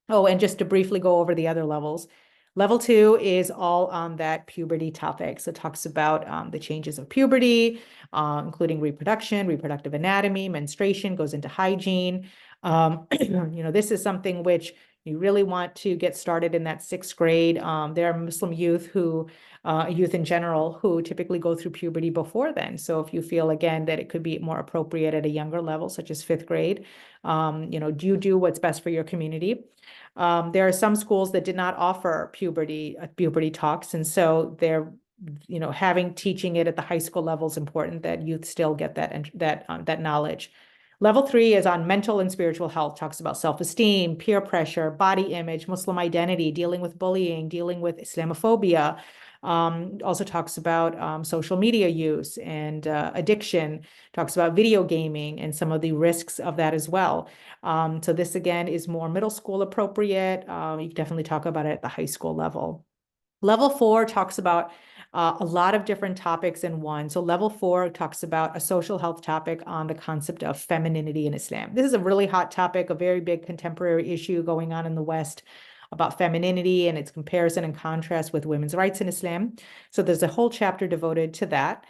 [SPEAKER 2] just to briefly go over the other levels. Level 2 is all on that puberty topic. So it talks about the changes of puberty, including reproduction, reproductive anatomy, menstruation, goes into hygiene. This is something which you really want to get started in that 6th grade. There are Muslim youth youth in general, who typically go through puberty before then. So if you feel, again, that it could be more appropriate at a younger level, such as 5th grade, you do what's best for your community. There are some schools that did not offer puberty talks. And so they're, teaching it at the high school level is important, that youth still get that knowledge. Level 3 is on mental and spiritual health, talks about self-esteem, peer pressure, body image, Muslim identity, dealing with bullying, dealing with Islamophobia. Also talks about social media use and addiction, talks about video gaming and some of the risks of that as well. So this, again, is more middle school appropriate. You can definitely talk about it at the high school level. Level 4 talks about a lot of different topics in one. So level 4 talks about a social health topic on the concept of femininity in Islam. This is a really hot topic, a very big contemporary issue going on in the West about femininity and its comparison and contrast with women's rights in Islam. So there's a whole chapter devoted to that.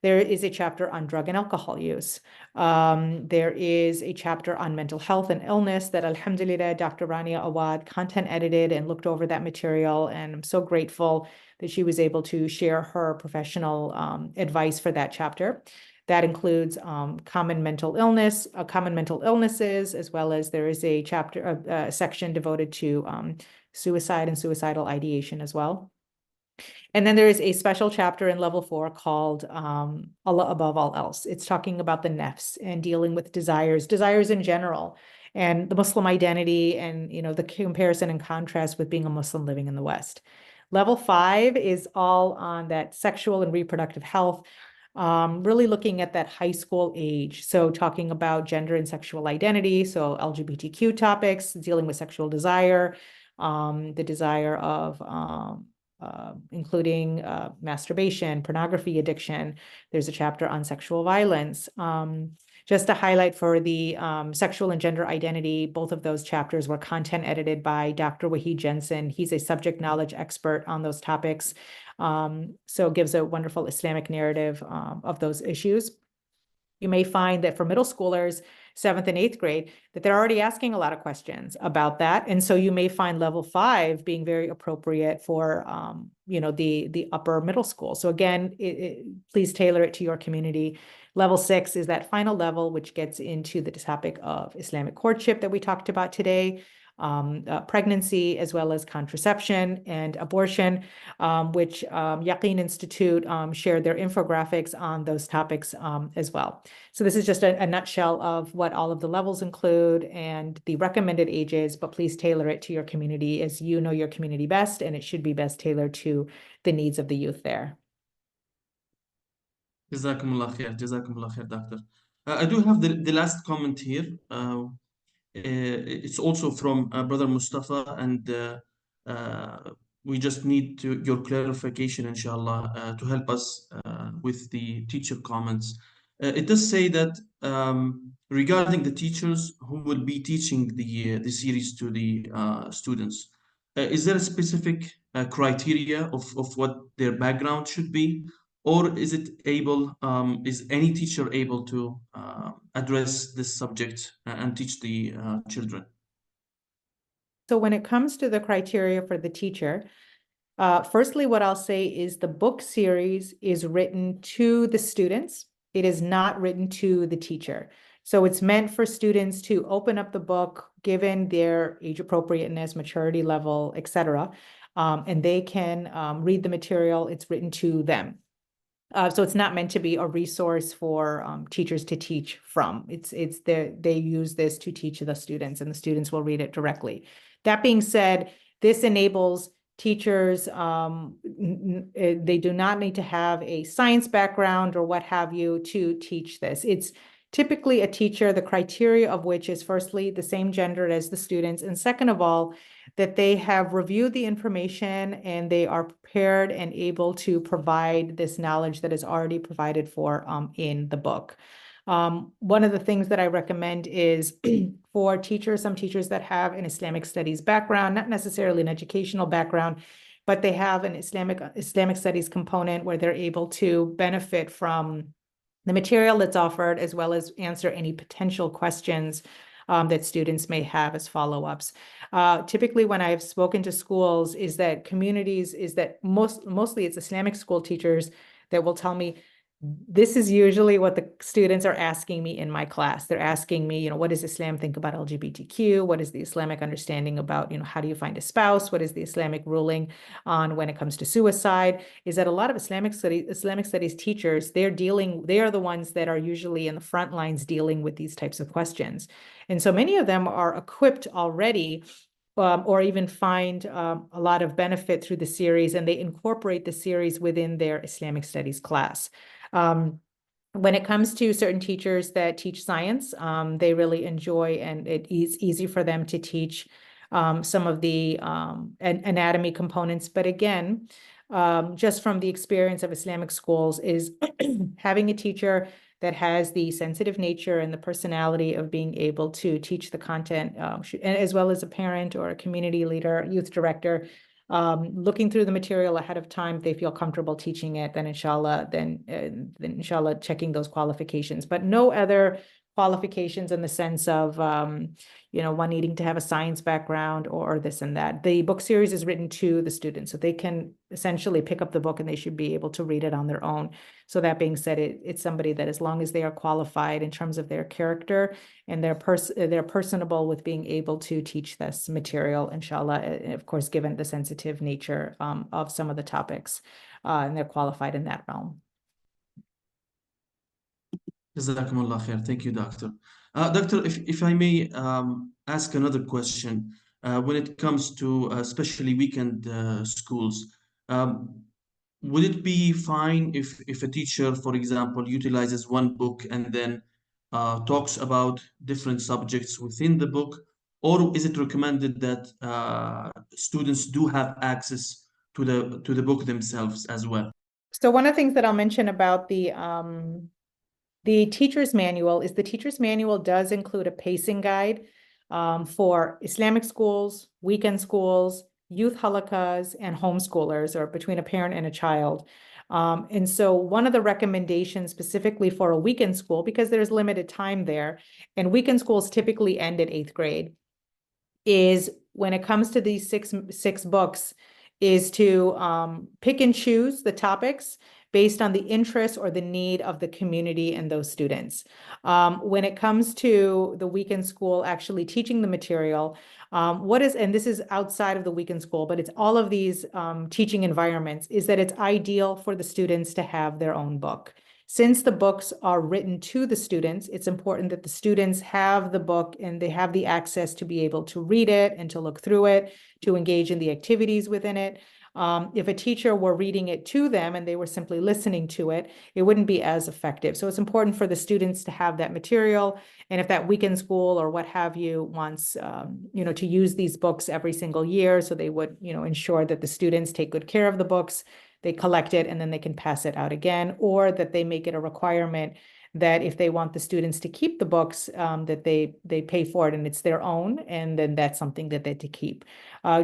[SPEAKER 2] There is a chapter on drug and alcohol use. There is a chapter on mental health and illness that, alhamdulillah, Dr. Rania Awad content edited and looked over that material. And I'm so grateful that she was able to share her professional advice for that chapter. That includes common mental illnesses, as well as there is a chapter, a section devoted to suicide and suicidal ideation as well. And then there is a special chapter in level 4 called Allah Above All Else. It's talking about the nafs and dealing with desires in general, and the Muslim identity, and the comparison and contrast with being a Muslim living in the West. Level 5 is all on that sexual and reproductive health, really looking at that high school age. So talking about gender and sexual identity, so LGBTQ topics, dealing with sexual desire, the desire of including masturbation, pornography addiction. There's a chapter on sexual violence. Just to highlight for the sexual and gender identity, both of those chapters were content edited by Dr. Wahid Jensen. He's a subject knowledge expert on those topics. So it gives a wonderful Islamic narrative of those issues. You may find that for middle schoolers, 7th and 8th grade, that they're already asking a lot of questions about that. And so you may find level 5 being very appropriate for, the upper middle school. So again, please tailor it to your community. Level 6 is that final level, which gets into the topic of Islamic courtship that we talked about today, pregnancy, as well as contraception and abortion, which Yaqeen Institute shared their infographics on those topics as well. So this is just a nutshell of what all of the levels include and the recommended ages, but please tailor it to your community as you know your community best, and it should be best tailored to the needs of the youth there.
[SPEAKER 1] Jazakumullah khair, Doctor. I do have the last comment here. It's also from Brother Mustafa, and we just need your clarification, inshallah, to help us with the teacher comments. It does say that regarding the teachers who will be teaching the series to the students, is there a specific criteria of what their background should be? Or is any teacher able to address this subject and teach the children?
[SPEAKER 2] So when it comes to the criteria for the teacher, firstly, what I'll say is the book series is written to the students. It is not written to the teacher. So it's meant for students to open up the book, given their age appropriateness, maturity level, etc., and they can read the material. It's written to them. So it's not meant to be a resource for teachers to teach from. They use this to teach the students, and the students will read it directly. That being said, this enables teachers, they do not need to have a science background or what have you to teach this. It's typically a teacher, the criteria of which is firstly the same gender as the students, and second of all, that they have reviewed the information and they are prepared and able to provide this knowledge that is already provided for in the book. One of the things that I recommend is for teachers, some teachers that have an Islamic studies background, not necessarily an educational background, but they have an Islamic studies component where they're able to benefit from the material that's offered, as well as answer any potential questions that students may have as follow-ups. Typically, when I've spoken to schools, is that mostly it's Islamic school teachers that will tell me, this is usually what the students are asking me in my class. They're asking me, what does Islam think about LGBTQ? What is the Islamic understanding about, how do you find a spouse? What is the Islamic ruling on when it comes to suicide? Is that a lot of Islamic studies teachers, they are the ones that are usually in the front lines dealing with these types of questions. And so many of them are equipped already or even find a lot of benefit through the series, and they incorporate the series within their Islamic studies class. When it comes to certain teachers that teach science, they really enjoy, and it is easy for them to teach some of the anatomy components. But again, just from the experience of Islamic schools, is having a teacher that has the sensitive nature and the personality of being able to teach the content, as well as a parent or a community leader, youth director, looking through the material ahead of time, if they feel comfortable teaching it, then inshallah checking those qualifications. But no other qualifications in the sense of, one needing to have a science background or this and that. The book series is written to the students, so they can essentially pick up the book and they should be able to read it on their own. So that being said, it's somebody that, as long as they are qualified in terms of their character and they're personable with being able to teach this material, inshallah, of course, given the sensitive nature of some of the topics, and they're qualified in that realm.
[SPEAKER 1] Jazakumullah khair. Thank you, Doctor. Doctor, if I may ask another question, when it comes to especially weekend schools, would it be fine if a teacher, for example, utilizes one book and then talks about different subjects within the book, or is it recommended that students do have access to the book themselves as well?
[SPEAKER 2] So one of the things that I'll mention about the teacher's manual is the teacher's manual does include a pacing guide for Islamic schools, weekend schools, youth halakas, and homeschoolers, or between a parent and a child. And so one of the recommendations specifically for a weekend school, because there's limited time there, and weekend schools typically end at 8th grade, is when it comes to these six books, is to pick and choose the topics based on the interest or the need of the community and those students. When it comes to the weekend school actually teaching the material, and this is outside of the weekend school, but it's all of these teaching environments, is that it's ideal for the students to have their own book. Since the books are written to the students, it's important that the students have the book and they have the access to be able to read it and to look through it, to engage in the activities within it. If a teacher were reading it to them and they were simply listening to it, it wouldn't be as effective. So it's important for the students to have that material. And if that weekend school or what have you wants, to use these books every single year, so they would, ensure that the students take good care of the books, they collect it, and then they can pass it out again, or that they make it a requirement that if they want the students to keep the books, that they pay for it and it's their own, and then that's something that they to keep.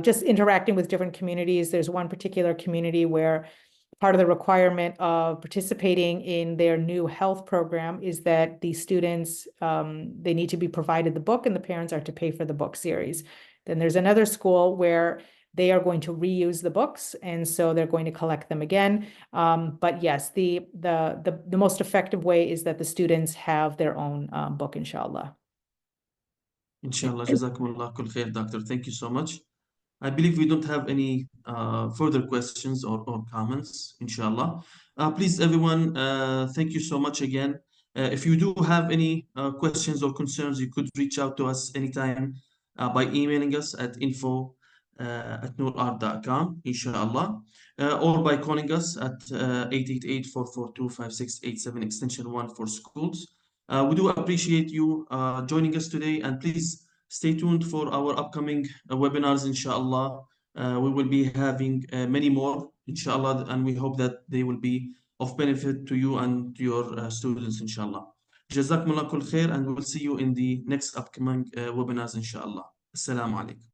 [SPEAKER 2] Just interacting with different communities. There's one particular community where part of the requirement of participating in their new health program is that the students, they need to be provided the book and the parents are to pay for the book series. Then there's another school where they are going to reuse the books, and so they're going to collect them again. But yes, the most effective way is that the students have their own book, inshallah.
[SPEAKER 1] Inshallah, Jazakumullah kul khair, Doctor. Thank you so much. I believe we don't have any further questions or comments, inshallah. Please, everyone, thank you so much again. If you do have any questions or concerns, you could reach out to us anytime by emailing us at info@noorart.com, inshallah, or by calling us at 888-442-5687, extension 1 for schools. We do appreciate you joining us today, and please stay tuned for our upcoming webinars, inshallah. We will be having many more, inshallah, and we hope that they will be of benefit to you and to your students, inshallah. Jazakumullah kul khair, and we'll see you in the next upcoming webinars, inshallah. Assalamu alaikum.